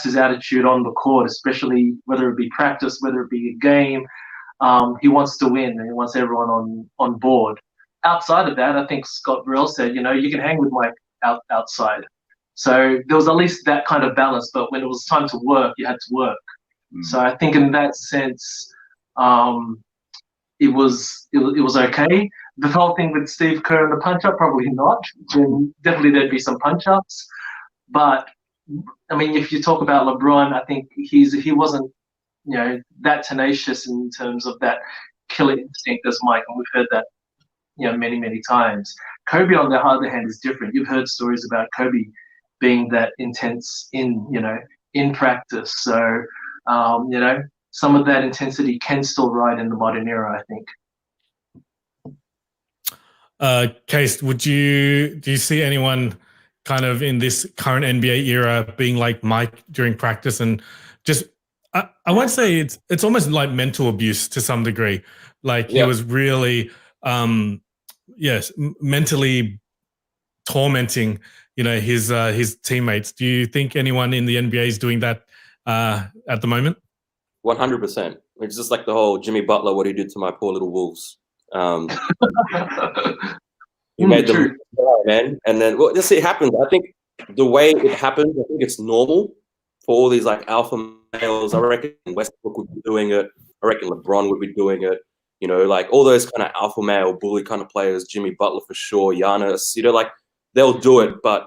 his attitude on the court, especially whether it be practice, whether it be a game. He wants to win and he wants everyone on board. Outside of that, I think Scott Burrell said, you can hang with Mike outside. So there was at least that kind of balance. But when it was time to work, you had to work. So I think in that sense, it was okay. The whole thing with Steve Kerr and the punch up, probably not. Definitely there'd be some punch ups. But if you talk about LeBron, I think he wasn't that tenacious in terms of that killer instinct as Mike, and we've heard that many times. Kobe, on the other hand, is different. You've heard stories about Kobe being that intense in practice. So some of that intensity can still ride in the modern era, I think. Case, do you see anyone kind of in this current NBA era being like Mike during practice? And just I won't say it's almost like mental abuse to some degree. Like he was really mentally tormenting his teammates. Do you think anyone in the NBA is doing that at the moment? 100%. It's just like the whole Jimmy Butler, what he did to my poor little Wolves. He made them, man. And then, it happens. I think the way it happens, I think it's normal for all these like alpha males. I reckon Westbrook would be doing it. I reckon LeBron would be doing it. Like all those kind of alpha male bully kind of players, Jimmy Butler for sure, Giannis, like they'll do it. But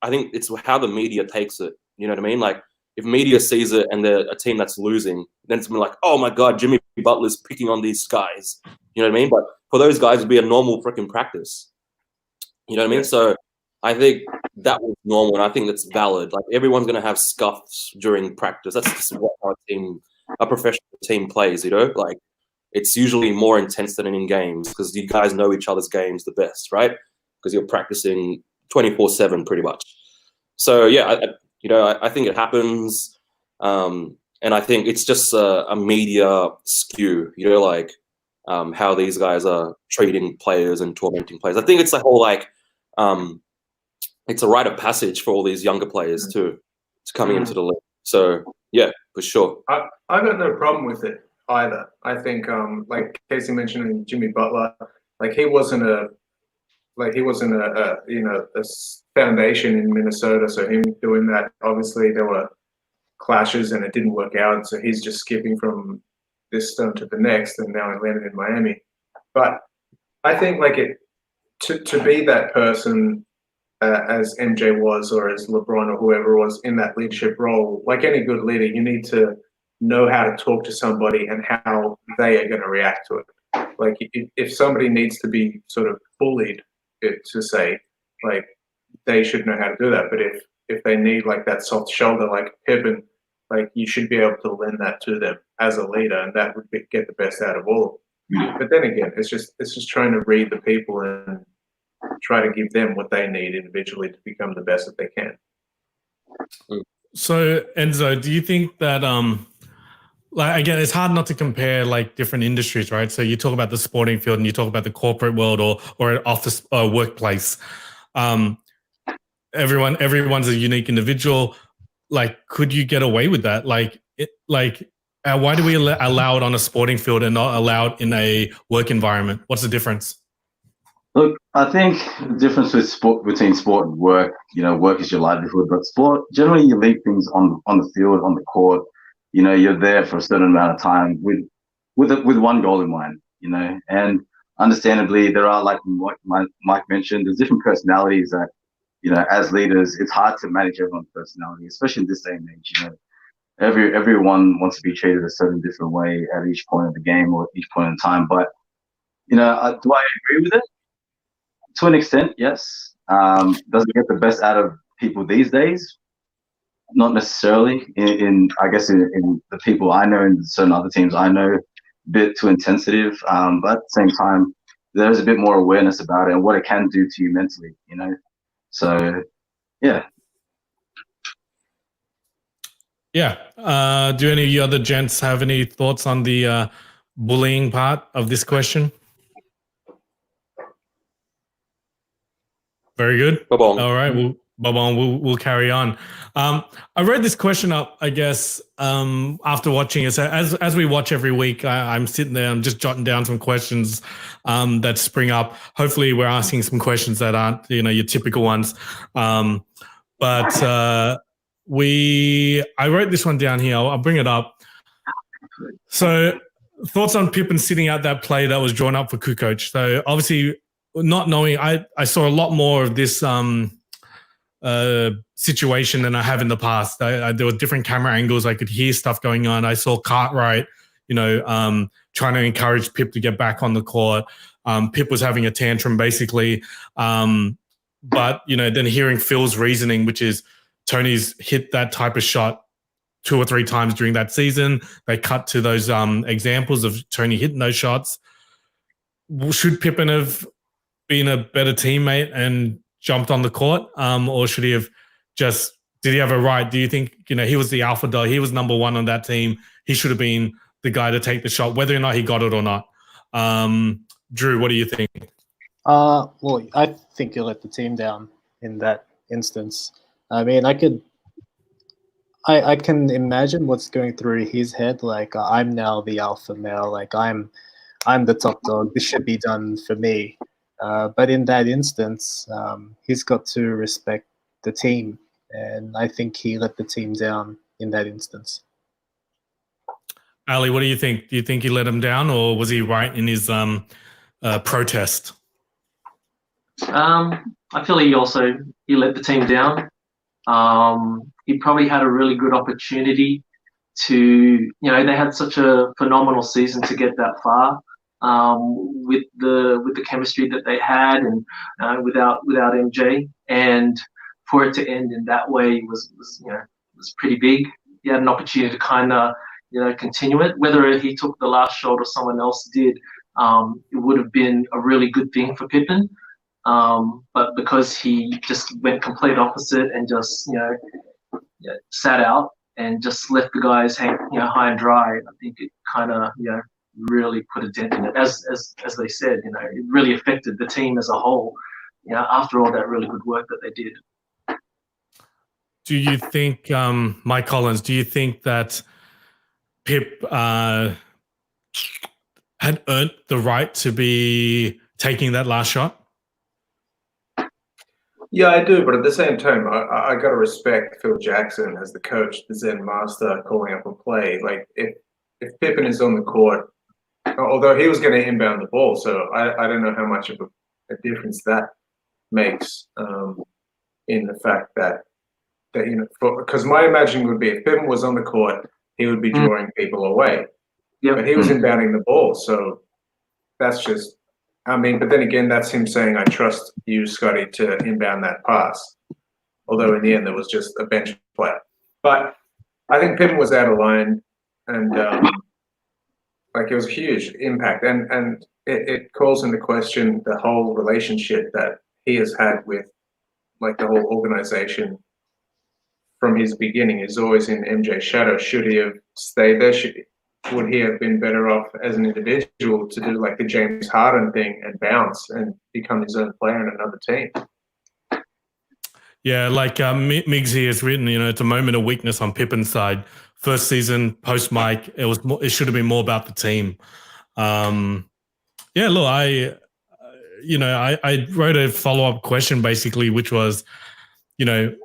I think it's how the media takes it. You know what I mean? Like if media sees it and they're a team that's losing, then it's like, oh my God, Jimmy Butler's picking on these guys. You know what I mean? But for those guys, it'd be a normal freaking practice. You know what I mean? So I think that was normal, and I think that's valid. Like everyone's going to have scuffs during practice. That's just what a professional team plays. Like it's usually more intense than in games because you guys know each other's games the best, right? Because you're practicing 24/7 pretty much. So yeah, I think it happens, and I think it's just a media skew. Like how these guys are treating players and tormenting players. I think it's the whole it's a rite of passage for all these younger players to coming into the league. So yeah, for sure. I got no problem with it either. I think like Casey mentioned, Jimmy Butler, like he wasn't a foundation in Minnesota. So him doing that, obviously there were clashes and it didn't work out. So he's just skipping from this stone to the next, and now he landed in Miami. But I think to be that person as MJ was, or as LeBron or whoever was in that leadership role, like any good leader, you need to know how to talk to somebody and how they are going to react to it. Like if somebody needs to be sort of bullied, to say, like, they should know how to do that. But if they need like that soft shoulder, like Pippen, like you should be able to lend that to them as a leader, and that would get the best out of all of them. But then again, it's just trying to read the people and try to give them what they need individually to become the best that they can. So Enzo, do you think that like, again, it's hard not to compare like different industries, right? So you talk about the sporting field and you talk about the corporate world or an office workplace. Everyone's a unique individual. Like, could you get away with that? Why do we allow it on a sporting field and not allow it in a work environment? What's the difference? Look, I think the difference between sport and work, work is your livelihood, but sport, generally you leave things on the field, on the court. You're there for a certain amount of time with one goal in mind, and understandably there are, like Mike mentioned, there's different personalities that, as leaders, it's hard to manage everyone's personality, especially in this day and age. Everyone wants to be treated a certain different way at each point of the game or each point in time. But, do I agree with it? To an extent, yes. Does it get the best out of people these days? Not necessarily. In the people I know and certain other teams I know, a bit too intensive. But at the same time, there's a bit more awareness about it and what it can do to you mentally, So, yeah. Yeah. Do any of you other gents have any thoughts on the bullying part of this question? Very good. Bye-bye. All right. We'll carry on. I read this question up, I guess, after watching it. So as we watch every week, I'm sitting there, I'm just jotting down some questions that spring up. Hopefully we're asking some questions that aren't, your typical ones. I wrote this one down here. I'll bring it up. So thoughts on Pippen sitting out that play that was drawn up for Kukoc. So obviously, not knowing, I saw a lot more of this situation than I have in the past. There were different camera angles. I could hear stuff going on. I saw Cartwright, trying to encourage Pip to get back on the court. Pip was having a tantrum, basically. But, then hearing Phil's reasoning, which is Tony's hit that type of shot 2 or 3 times during that season. They cut to those examples of Tony hitting those shots. Should Pippen have been a better teammate and jumped on the court, or should he have did he have a right? Do you think, he was the alpha dog, he was number one on that team, he should have been the guy to take the shot, whether or not he got it or not? Drew, what do you think? Well, I think you let the team down in that instance. I mean, I can imagine what's going through his head. Like, I'm now the alpha male. Like, I'm the top dog. This should be done for me. But in that instance, he's got to respect the team, and I think he let the team down in that instance. Ali, what do you think? Do you think he let him down, or was he right in his protest? I feel he let the team down. He probably had a really good opportunity to, they had such a phenomenal season to get that far. With the chemistry that they had, and without MJ, and for it to end in that way was pretty big. He had an opportunity to kind of continue it. Whether he took the last shot or someone else did, it would have been a really good thing for Pippen. But because he just went complete opposite and just sat out and just left the guys hang high and dry, I think it kind of really put a dent in it. As they said, it really affected the team as a whole. After all that really good work that they did. Do you think, Mike Collins? Do you think that Pip had earned the right to be taking that last shot? Yeah, I do, but at the same time, I got to respect Phil Jackson as the coach, the Zen master, calling up a play. Like, if Pippen is on the court, although he was going to inbound the ball, so I don't know how much of a difference that makes in the fact that because my imagining would be if Pippen was on the court, he would be drawing people away. Yep. But he was inbounding the ball, so that's just. I mean, but then again, that's him saying, "I trust you, Scotty, to inbound that pass." Although in the end, there was just a bench player. But I think Pippen was out of line, and like it was a huge impact, and it calls into question the whole relationship that he has had with like the whole organization from his beginning. Is always in MJ's shadow. Should he have stayed there? Would he have been better off as an individual to do like the James Harden thing and bounce and become his own player in another team? Yeah, like Miggsy has written, it's a moment of weakness on Pippen's side. First season, post Mike, it should have been more about the team. Yeah, look, I wrote a follow-up question basically, which was, and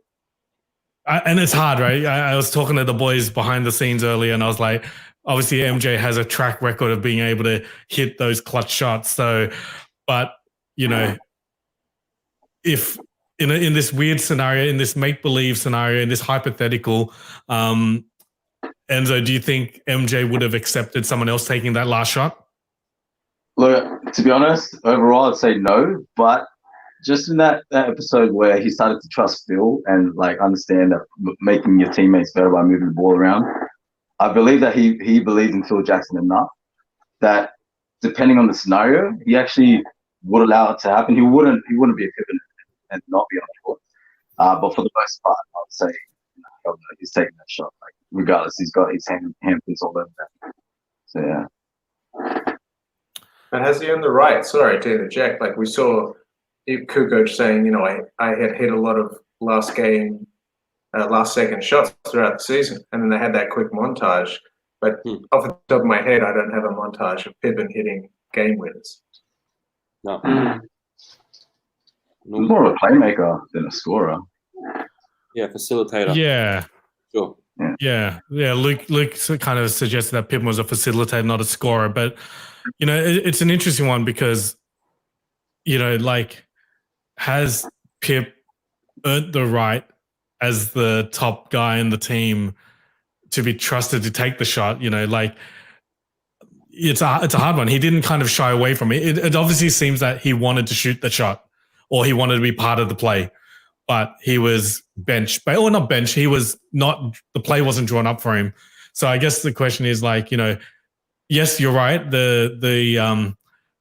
it's hard, right? I was talking to the boys behind the scenes earlier, and I was like, obviously MJ has a track record of being able to hit those clutch shots. So, but if in this weird scenario, in this make-believe scenario, in this hypothetical, Enzo, do you think MJ would have accepted someone else taking that last shot? Look, to be honest, overall, I'd say no. But just in that episode where he started to trust Phil and like understand that making your teammates better by moving the ball around, I believe that he believed in Phil Jackson enough that depending on the scenario, he actually would allow it to happen. He wouldn't be a Pippen and not be on the court. But for the most part, I would say he's taking that shot. Like regardless, he's got his handprints all over that. So yeah. But has he earned the right? Sorry to interject. Like we saw Kukoc saying, I had hit a lot of last second shots throughout the season, and then they had that quick montage. But off the top of my head, I don't have a montage of Pippen hitting game winners. No. He's more of a playmaker than a scorer. Yeah, facilitator. Yeah. Sure. Yeah. Luke kind of suggested that Pippen was a facilitator, not a scorer. But, it's an interesting one because, like, has Pip earned the right as the top guy in the team to be trusted to take the shot? Like, it's a hard one. He didn't kind of shy away from it. It obviously seems that he wanted to shoot the shot or he wanted to be part of the play, but he was benched. Or not benched. He was not, the play wasn't drawn up for him. So I guess the question is like, yes, you're right. The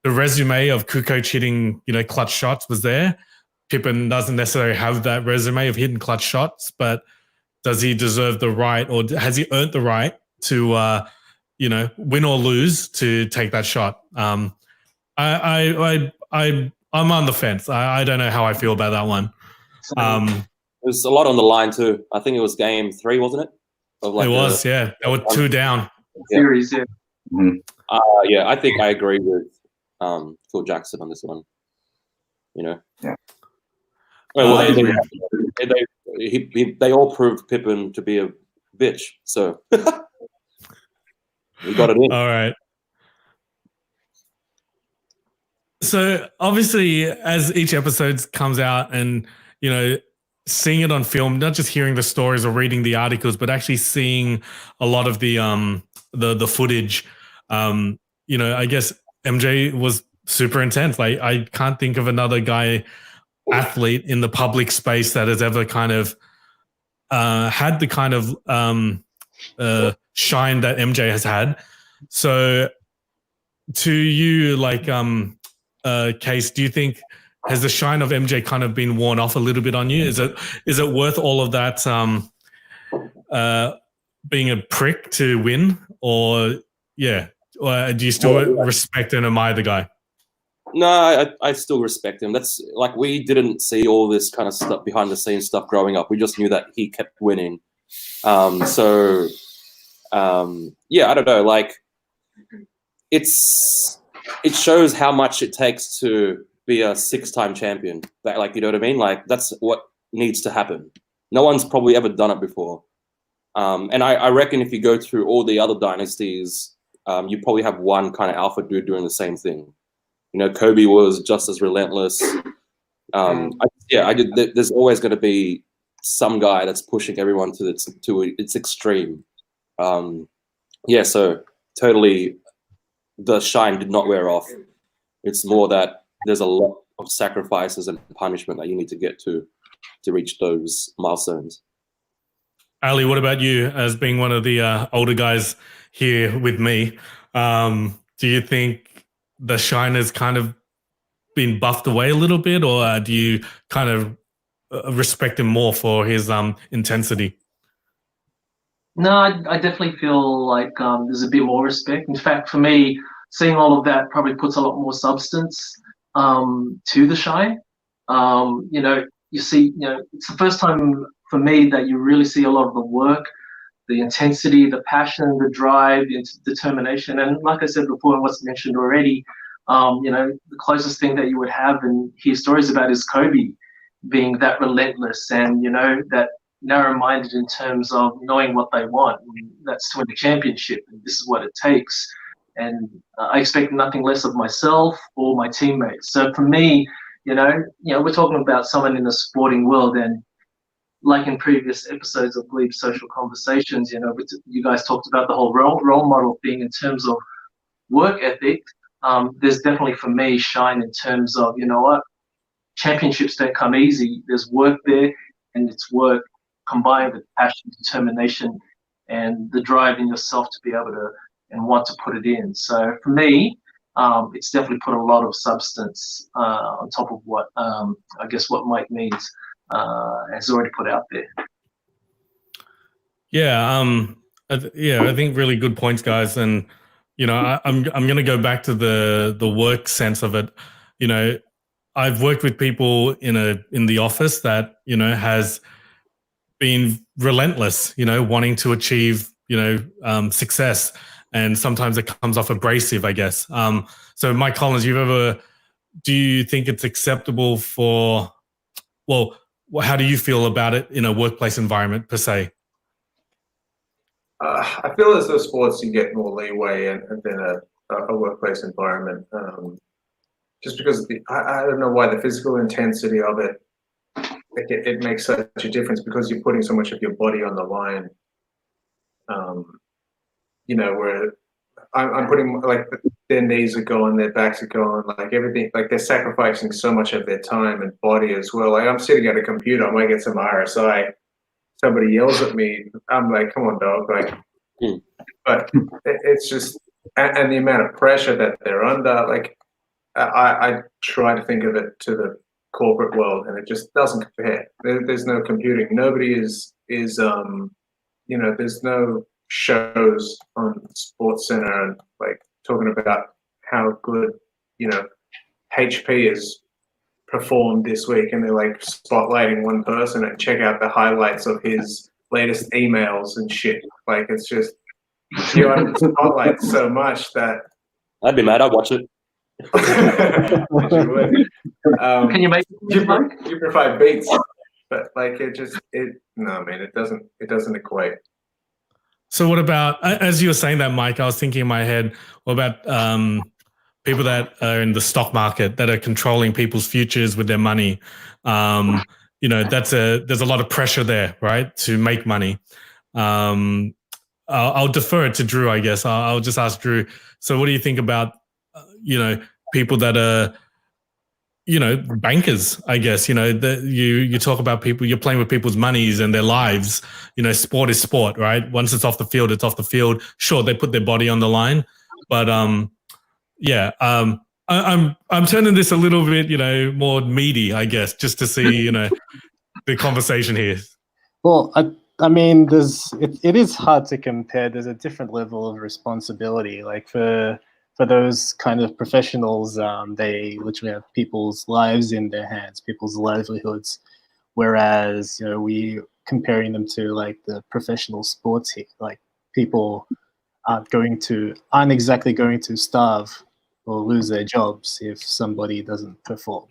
resume of Kukoc hitting, clutch shots was there. Pippen doesn't necessarily have that resume of hitting clutch shots, but does he deserve the right, or has he earned the right to, win or lose to take that shot? I'm on the fence. I don't know how I feel about that one. There's a lot on the line too. I think it was game 3, wasn't it? It was, yeah. They were 2 down. Series, yeah. Mm-hmm. Yeah, I think I agree with Phil Jackson on this one. Yeah. Well, they all proved Pippen to be a bitch, so we got it in. All right. So obviously, as each episode comes out, and seeing it on film, not just hearing the stories or reading the articles, but actually seeing a lot of the footage. I guess MJ was super intense. Like I can't think of another athlete in the public space that has ever kind of had the kind of shine that MJ has had. So to you, like Case, do you think has the shine of MJ kind of been worn off a little bit on you? Is it worth all of that being a prick to win, or do you still respect and admire the guy? No, I still respect him. That's like, we didn't see all this kind of stuff, behind the scenes stuff growing up. We just knew that he kept winning. I don't know. Like, it shows how much it takes to be a 6-time champion. That, like, you know what I mean? Like, that's what needs to happen. No one's probably ever done it before. And I reckon if you go through all the other dynasties, you probably have one kind of alpha dude doing the same thing. Kobe was just as relentless. There's always going to be some guy that's pushing everyone to its extreme. So totally, the shine did not wear off. It's more that there's a lot of sacrifices and punishment that you need to get to reach those milestones. Ali, what about you as being one of the older guys here with me? Do you think the shine has kind of been buffed away a little bit, or do you kind of respect him more for his intensity? No, I definitely feel like there's a bit more respect. In fact, for me, seeing all of that probably puts a lot more substance to the shine. You see, it's the first time for me that you really see a lot of the work, the intensity, the passion, the drive, the determination. And like I said before, and what's mentioned already, the closest thing that you would have and hear stories about is Kobe being that relentless and, that narrow-minded in terms of knowing what they want. And that's to win the championship, and this is what it takes. And I expect nothing less of myself or my teammates. So for me, we're talking about someone in the sporting world, and like in previous episodes of Glebe Social Conversations, you guys talked about the whole role model thing in terms of work ethic. There's definitely for me shine in terms of, championships don't come easy. There's work there, and it's work combined with passion, determination, and the drive in yourself to be able to and want to put it in. So for me, it's definitely put a lot of substance on top of what I guess what Mike Means has already put out there. I think really good points, guys. And I'm going to go back to the work sense of it. I've worked with people in the office that has been relentless, wanting to achieve success, and sometimes it comes off abrasive, I guess. So Mike Collins, do you think it's acceptable how do you feel about it in a workplace environment per se? I feel as though sports you get more leeway and than a workplace environment, just because I don't know why the physical intensity of it, it makes such a difference because you're putting so much of your body on the line. Where I'm putting like their knees are going, their backs are going, like everything, like they're sacrificing so much of their time and body as well. Like I'm sitting at a computer, I might get some RSI. Somebody yells at me, I'm like, come on, dog. Like, but it's just, and the amount of pressure that they're under, like, I try to think of it to the corporate world, and it just doesn't compare. There's no computing. Nobody is there's no shows on Sports Center and like talking about how good, HP is performed this week, and they're like spotlighting one person and check out the highlights of his latest emails and shit. Like it's just you're under the spotlight so much that I'd be mad. I'd watch it. Can you make you provide beats, but like it doesn't equate. So what about, as you were saying that, Mike, I was thinking in my head, what about people that are in the stock market that are controlling people's futures with their money? There's a lot of pressure there, right, to make money. I'll defer it to Drew, I guess. I'll just ask Drew. So what do you think about, people that are, bankers, I guess, you talk about people, you're playing with people's monies and their lives. Sport is sport, right? Once it's off the field, it's off the field. Sure, they put their body on the line, but I'm turning this a little bit, more meaty, I guess, just to see, the conversation here. Well, I mean, it is hard to compare. There's a different level of responsibility. Like for those kind of professionals, they literally have people's lives in their hands, people's livelihoods. Whereas, we comparing them to like the professional sports here, like people aren't exactly going to starve or lose their jobs if somebody doesn't perform.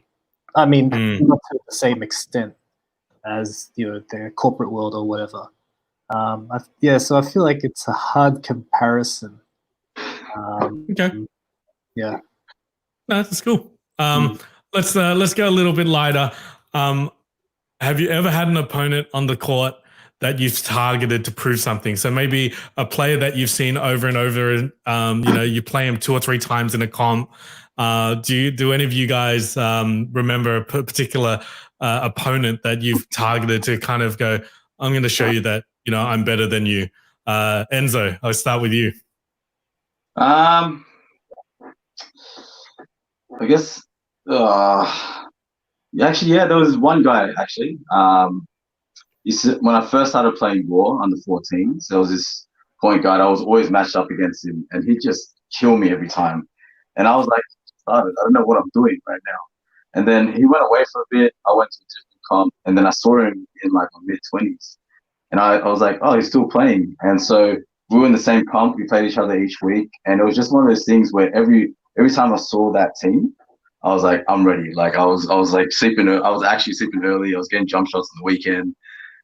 I mean, not to the same extent as the corporate world or whatever. So I feel like it's a hard comparison. Okay. Yeah. No, that's cool. Let's go a little bit lighter. Have you ever had an opponent on the court that you've targeted to prove something? So maybe a player that you've seen over and over, you play him 2 or 3 times in a comp. Do any of you guys remember a particular opponent that you've targeted to kind of go, I'm going to show you that, I'm better than you? Enzo, I'll start with you. I guess, actually, there was one guy, actually. When I first started playing Raw under 14s, there was this point guard I was always matched up against him, and he'd just kill me every time. And I was like, I don't know what I'm doing right now. And then he went away for a bit. I went to a different comp, and then I saw him in like my mid-20s. And I was like, oh, he's still playing. And so we were in the same comp. We played each other each week. And it was just one of those things where every time I saw that team, I was like, I'm ready. Like I was like sleeping. I was actually sleeping early. I was getting jump shots on the weekend.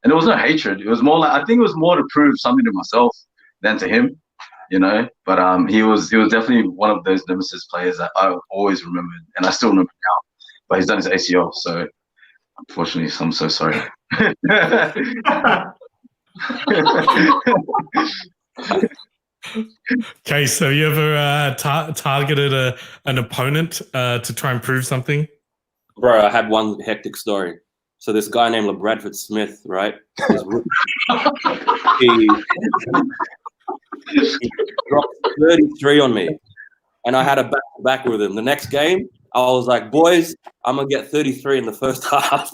And there was no hatred. It was more like, I think it was more to prove something to myself than to him, But he was definitely one of those nemesis players that I always remembered, and I still remember now. But he's done his ACL, so unfortunately, I'm so sorry. Okay, so you ever targeted an opponent to try and prove something? Bro, I had one hectic story. So this guy named LeBradford Smith, right? He dropped 33 on me, and I had a back with him. The next game, I was like, boys, I'm going to get 33 in the first half.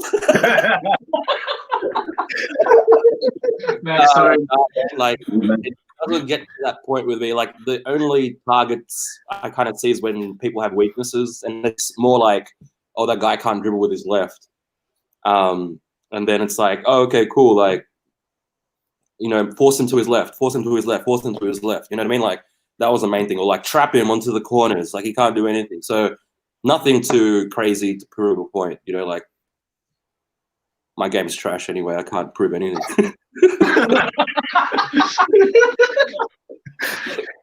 It doesn't get to that point with me. Like, the only targets I kind of see is when people have weaknesses, and it's more like, oh, that guy can't dribble with his left. And then it's like, oh, okay, cool. Like, force him to his left, force him to his left, force him to his left. You know what I mean? Like, that was the main thing. Or like trap him onto the corners. Like, he can't do anything. So nothing too crazy to prove a point. Like, my game's trash anyway. I can't prove anything.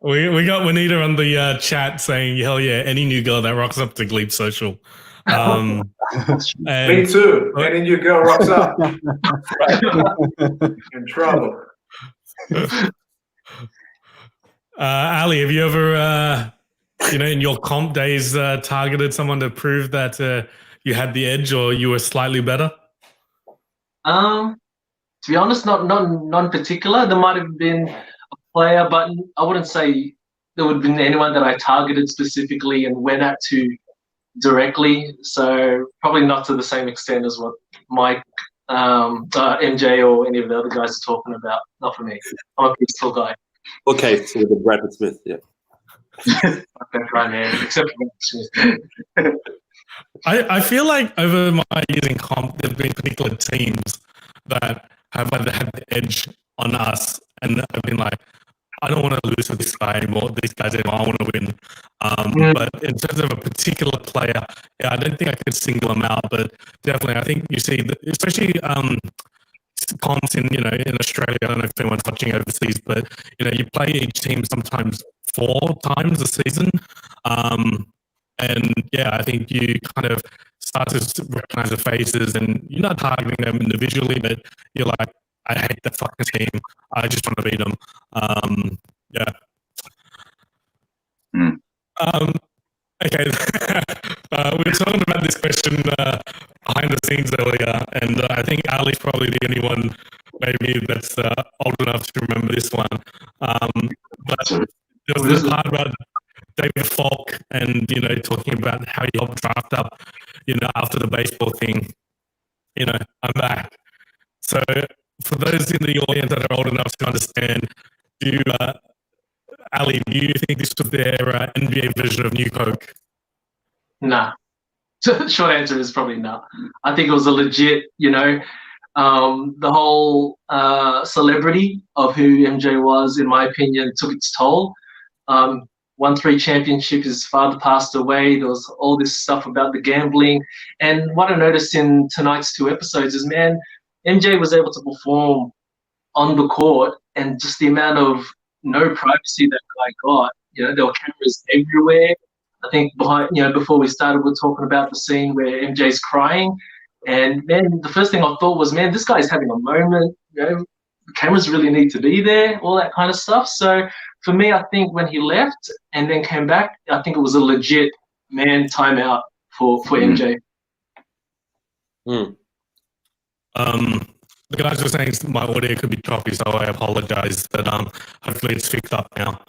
We got Juanita on the chat saying, hell yeah, any new girl that rocks up to Glebe Social. Me too. Any new girl rocks up. In trouble. Ali, have you ever, in your comp days, targeted someone to prove that you had the edge or you were slightly better? To be honest, not in particular. There might have been a player, but I wouldn't say there would have been anyone that I targeted specifically and went at to directly. So probably not to the same extent as what Mike, MJ, or any of the other guys are talking about. Not for me. I'm a peaceful guy. Okay, so the Bradford Smith, yeah. Okay, right, man. Except for Smith. I feel like over my years in comp, there have been particular teams that have either had the edge on us, and I've been like, I don't want to lose to this guy anymore. These guys anymore. I want to win. But in terms of a particular player, I don't think I could single them out. But definitely, I think you see, especially comps in Australia. I don't know if anyone's watching overseas, but you play each team sometimes 4 times a season. And I think you kind of start to recognize the faces, and you're not targeting them individually, but you're like, I hate that fucking team. I just want to beat them. Okay. We were talking about this question behind the scenes earlier, and I think Ali's probably the only one maybe that's old enough to remember this one. But there was this part about David Falk and, talking about how he helped draft up, after the baseball thing. I'm back. So for those in the audience that are old enough to understand, Ali, do you think this was their NBA version of New Coke? Nah. Short answer is probably not. I think it was a legit, the whole celebrity of who MJ was, in my opinion, took its toll. Won 3 championships, his father passed away. There was all this stuff about the gambling. And what I noticed in tonight's 2 episodes is, man, MJ was able to perform on the court, and just the amount of no privacy that guy got. There were cameras everywhere. I think before we started, we are talking about the scene where MJ's crying, and man, the first thing I thought was, man, this guy's having a moment. The cameras really need to be there, all that kind of stuff. So for me, I think when he left and then came back, I think it was a legit timeout for MJ. Mm. The guys were saying my audio could be choppy, so I apologize, but hopefully it's fixed up now.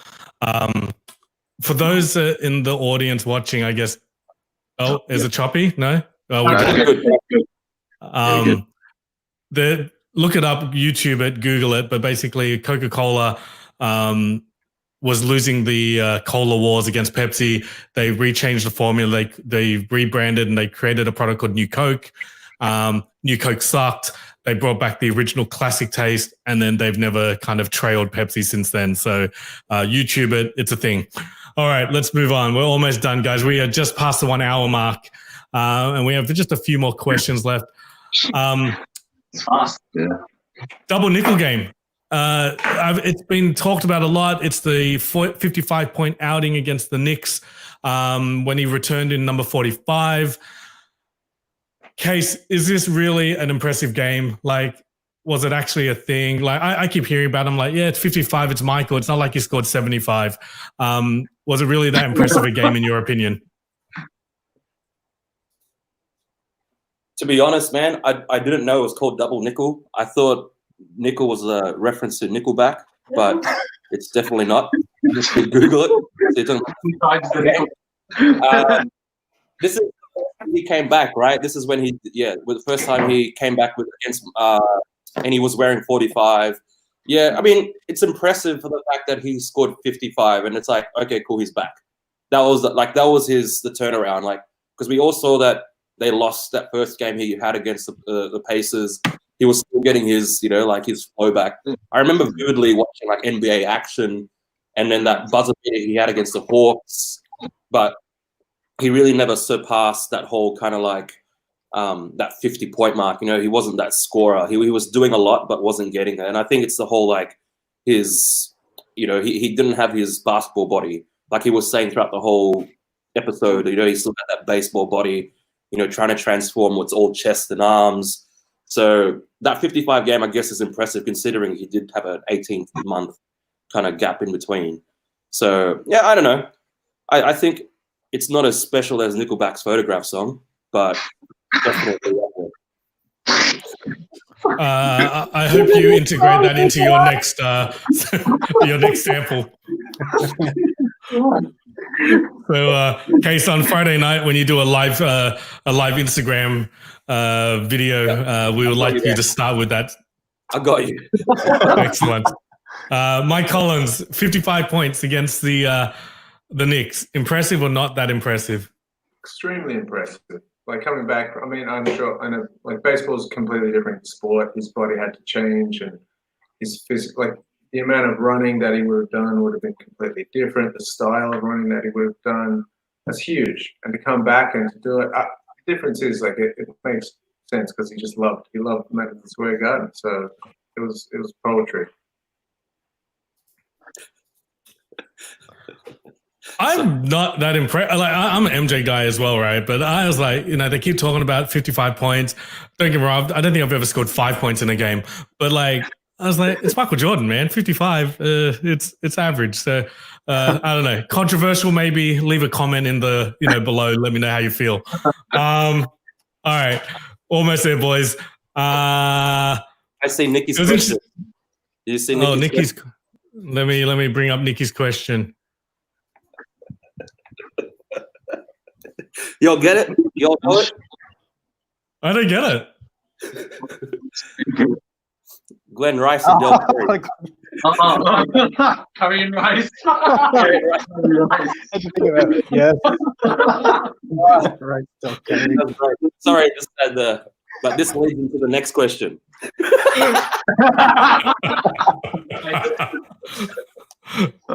For those in the audience watching, I guess, is it choppy? No? Good. Look it up, YouTube it, Google it, but basically Coca-Cola was losing the cola wars against Pepsi. They rechanged the formula. They rebranded and they created a product called New Coke. New Coke sucked. They brought back the original classic taste, and then they've never kind of trailed Pepsi since then. So YouTube it. It's a thing. All right, let's move on. We're almost done, guys. We are just past the 1 hour mark, and we have just a few more questions left. It's fast. Yeah. Double nickel game. It's been talked about a lot. It's the 55-point outing against the Knicks when he returned in number 45. Case, is this really an impressive game? Like, was it actually a thing? Like, I keep hearing about him like, yeah, it's 55, it's Michael. It's not like he scored 75. Was it really that impressive a game in your opinion? To be honest, man, I didn't know it was called double nickel. I thought nickel was a reference to Nickelback, but it's definitely not. Just Google it. This is he came back, right? This is when with the first time he came back against, and he was wearing 45. Yeah, I mean, it's impressive for the fact that he scored 55, and it's like, okay, cool, he's back. That was the turnaround, like, because we all saw that they lost that first game he had against the Pacers. He was still getting his, his flow back. I remember vividly watching like NBA action, and then that buzzer beater he had against the Hawks, but he really never surpassed that whole kind of like that 50-point mark. He wasn't that scorer. He was doing a lot, but wasn't getting it. And I think it's the whole like his, he didn't have his basketball body. Like he was saying throughout the whole episode, he still had that baseball body, trying to transform what's all chest and arms. So that 55 game, I guess, is impressive considering he did have an 18-month kind of gap in between. So, yeah, I don't know. I think it's not as special as Nickelback's Photograph song, but definitely. I hope you integrate that into your next sample. So, Case, on Friday night when you do a live Instagram video, we would like you to start with that. I got you. Excellent. Mike Collins, 55 points against the Knicks. Impressive or not that impressive? Extremely impressive. Like coming back, I mean, I know, like baseball's a completely different sport. His body had to change, and his physical, like the amount of running that he would have done would have been completely different. The style of running that he would have done, that's huge. And to come back and to do it, the difference is like it makes sense because he loved Madison Square Garden. So it was poetry. I'm not that impressed. Like, I'm an MJ guy as well, right? But I was like, they keep talking about 55 points. Don't get me wrong. I don't think I've ever scored 5 points in a game. But like, I was like, it's Michael Jordan, man. 55. It's average. So I don't know. Controversial, maybe. Leave a comment in the below. Let me know how you feel. All right, almost there, boys. I see Nikki's question. Do you see Nikki's? Nikki's. Let me bring up Nikki's question. Y'all get it? Y'all know it? I don't get it. Glenn Rice and Del Curry. Curry and Rice. Yes. Right. Okay. Sorry, just had but this leads into the next question.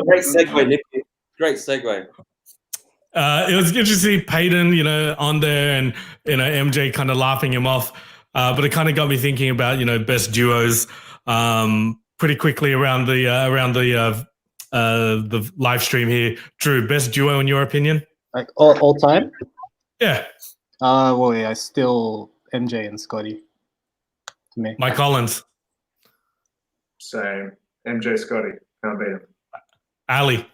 Great segue, Nicky. Great segue. It was good to see Peyton, on there, and MJ kind of laughing him off. But it kind of got me thinking about best duos pretty quickly around the live stream here. Drew, best duo in your opinion? Like all time? Yeah, Well, yeah, still MJ and Scotty to me. Mike Collins, Same. MJ Scotty. Can't beat him. Ali.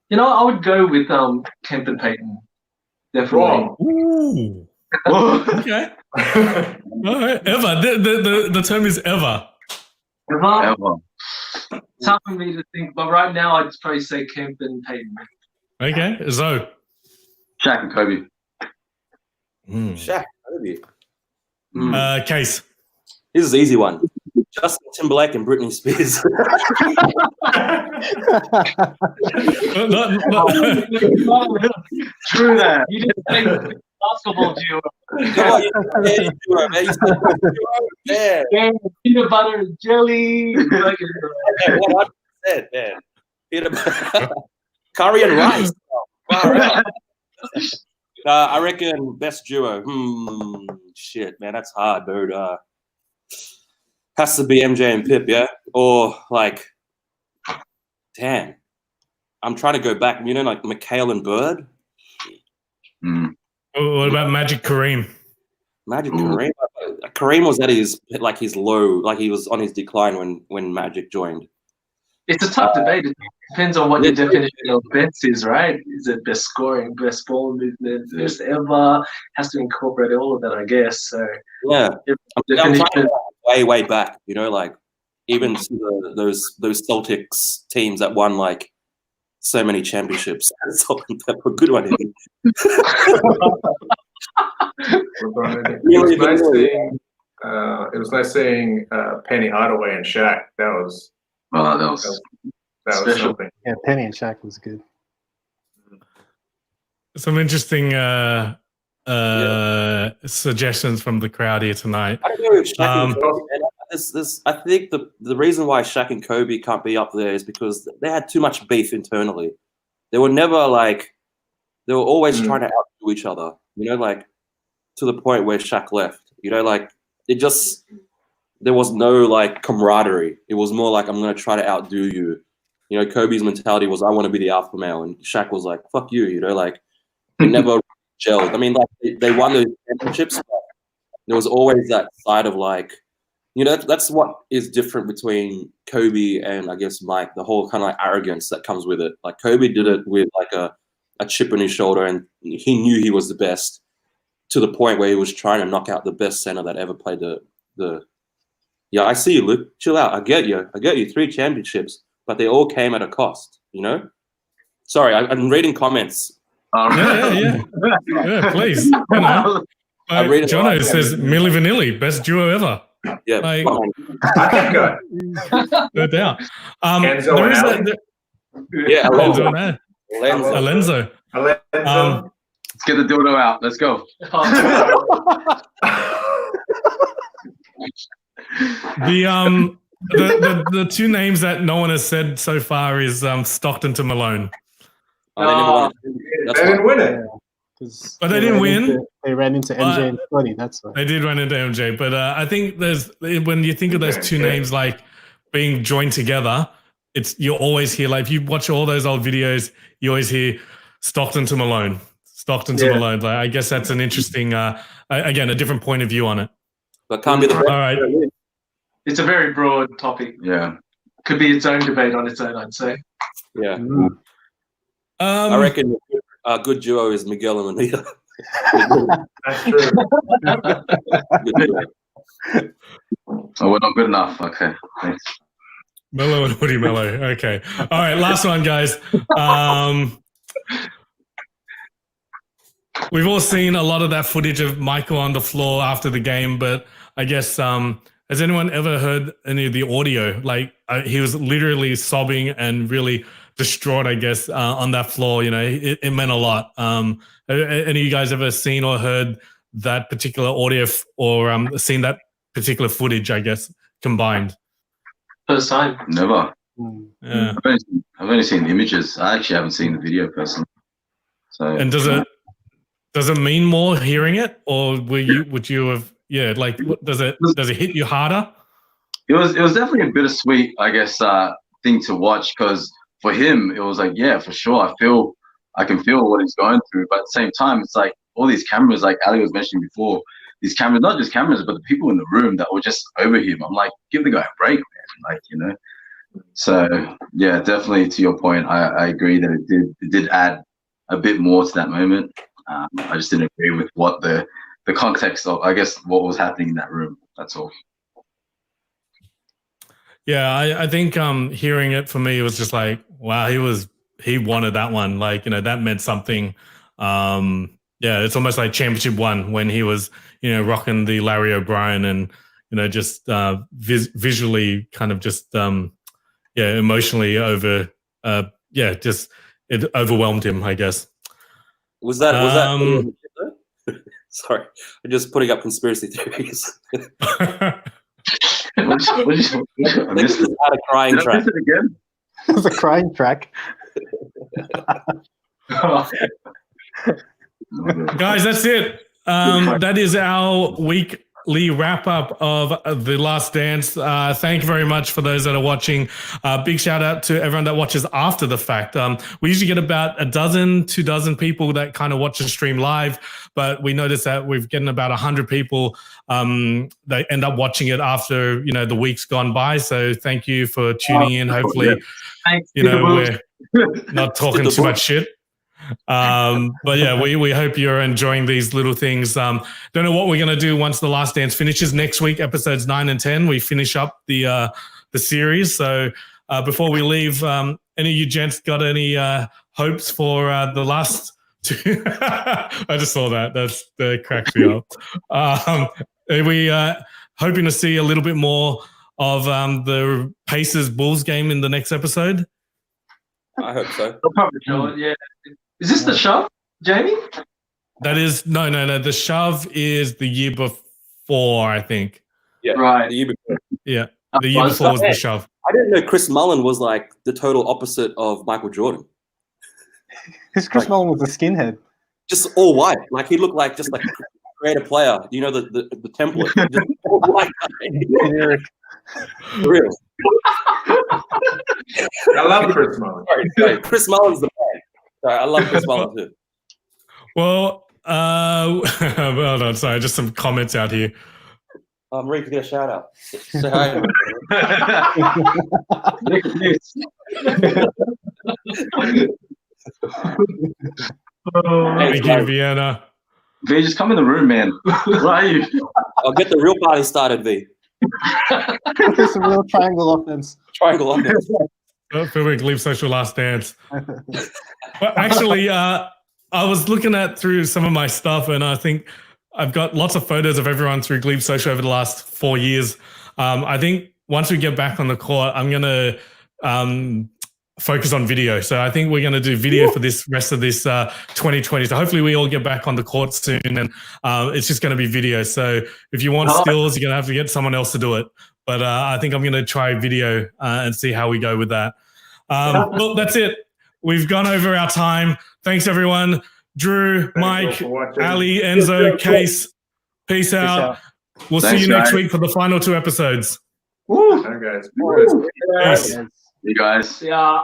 You know, I would go with Kemp and Payton. Definitely. Wrong. Ooh. Okay. All right. Ever. The term is ever. Ever? Ever. It's hard for me to think, but right now I'd probably say Kemp and Payton. Okay. Zoe. Shaq and Kobe. Shaq, maybe. Case. This is an easy one. Justin Timberlake and Britney Spears. True that. You didn't say basketball duo. Come on, you duo, man. You said duo. Yeah. Yeah, peanut butter and jelly. Yeah, 100%, man. Peanut butter. Curry and rice. Far out. I reckon best duo. Shit, man, that's hard, dude. Has to be MJ and Pip, yeah? Or like, damn. I'm trying to go back, you know, like McHale and Bird. What about Magic Kareem? Magic Kareem. Kareem was at his low, like he was on his decline when Magic joined. It's a tough debate. It depends on what your definition of best is, right? Is it best scoring, best ball movement, best ever? Has to incorporate all of that, I guess. So Yeah, I'm trying to definition. go way back. You know, like even to those Celtics teams that won like so many championships. Salt and pepper, good one. It was nice seeing Penny Hardaway and Shaq. That was Special. something. Yeah, Penny and Shaq was good. Some interesting suggestions from the crowd here tonight. I don't know if Shaq and Kobe, I think the reason why Shaq and Kobe can't be up there is because they had too much beef internally. They were never like, they were always trying to outdo each other, you know, like to the point where Shaq left, you know, like there was no like camaraderie. It was more like, I'm going to try to outdo you. You know, Kobe's mentality was, I want to be the alpha male. And Shaq was like, fuck you, you know, like they never gelled. I mean, like they won the championships, but there was always that side of like, you know, that's what is different between Kobe and I guess Mike, the whole kind of like arrogance that comes with it. Like Kobe did it with like a chip on his shoulder and he knew he was the best to the point where he was trying to knock out the best center that ever played the Yeah, I see you, Luke. Chill out. I get you. 3 championships, but they all came at a cost, you know? Sorry, I'm reading comments. Yeah, please. You know. Jono says Milli Vanilli, best duo ever. Yeah, like, I think no doubt. Enzo there and is Ali. yeah, Alonzo. Alonzo. Let's get the dildo out. Let's go. The 2 names that no one has said so far is Stockton to Malone. They never won it. They didn't win it. But they didn't win. They ran into MJ and Scotty. That's why. They did run into MJ, but I think when you think of those 2 names like being joined together, you always hear, like if you watch all those old videos, you always hear Stockton to Malone. Malone. Like, I guess that's an interesting, again, a different point of view on it. But can't be the all right. It's a very broad topic. Yeah. Could be its own debate on its own, I'd say. Yeah. I reckon a good duo is Miguel and Anita. That's true. Oh, we're not good enough. Okay, thanks. Mello and Woody Mello. Okay. All right, last one, guys. We've all seen a lot of that footage of Michael on the floor after the game, but I guess has anyone ever heard any of the audio? Like he was literally sobbing and really distraught, I guess, on that floor. You know, it meant a lot. Any of you guys ever seen or heard that particular audio or seen that particular footage, I guess, combined? First time. Never. Yeah. I've only seen images. I actually haven't seen the video personally. So. And does it mean more hearing it, or would you have? Yeah, like does it hit you harder? It was definitely a bittersweet, I guess, thing to watch because for him, it was like, yeah, for sure. I can feel what he's going through. But at the same time, it's like all these cameras, like Ali was mentioning before, these cameras, not just cameras, but the people in the room that were just over him. I'm like, give the guy a break, man. Like, you know. So yeah, definitely to your point, I agree that it did add a bit more to that moment. I just didn't agree with what the context of, I guess, what was happening in that room. That's all. Yeah, I think hearing it for me, it was just like, wow, he wanted that one. Like, you know, that meant something. Yeah, it's almost like championship one when he was, you know, rocking the Larry O'Brien and, you know, just visually kind of just, emotionally just it overwhelmed him, I guess. Was that sorry, I'm just putting up conspiracy theories. I missed it. Had a crying Did I track. miss it again? It was a crying track. Guys, that's it. That is our weekly wrap up of The Last Dance. Thank you very much for those that are watching. Big shout out to everyone that watches after the fact. We usually get about 2 dozen people that kind of watch the stream live, but we noticed that we've getting about 100 people that end up watching it after, you know, the week's gone by. So thank you for tuning in. Hopefully, Thanks, you know, Peter we're not talking too much shit. But yeah, we hope you're enjoying these little things. Don't know what we're gonna do once The Last Dance finishes. Next week, episodes 9 and 10, we finish up the series. So before we leave, any of you gents got any hopes for the last two? I just saw that. That cracks me up. Are we hoping to see a little bit more of the Pacers Bulls game in the next episode? I hope so. I'll probably show it, yeah. Is this the shove, Jamie? That is no. The shove is the year before, I think. Yeah, Right. the year before. Yeah, the year before was the shove. I didn't know Chris Mullin was like the total opposite of Michael Jordan. Chris Nolan was a skinhead. Just all white. Like he looked like just like a creative player. You know the template. Just all white. Generic. For real. I love Chris Mullin. Sorry. Chris Mullin's the man. Sorry, I love Chris Mullin too. Well, hold on. Sorry, just some comments out here. I'm ready to get a shout out. Say hi. Thank you, Vienna. V, just come in the room, man. Where are you? I'll get the real party started, V. It's a real triangle offense. Triangle on this. Glebe Social Last Dance. Well, actually, I was looking through some of my stuff, and I think I've got lots of photos of everyone through Glebe Social over the last 4 years. I think once we get back on the court, I'm going to focus on video. So I think we're going to do video for this rest of this 2020. So hopefully we all get back on the court soon, and it's just going to be video. So if you want stills, you're going to have to get someone else to do it. But I think I'm going to try video and see how we go with that. Well, that's it. We've gone over our time. Thanks, everyone. Drew, Mike, Ali, Enzo, Case, peace out. We'll see you next week for the final 2 episodes. Woo. All right, guys. Peace. You guys. Yeah.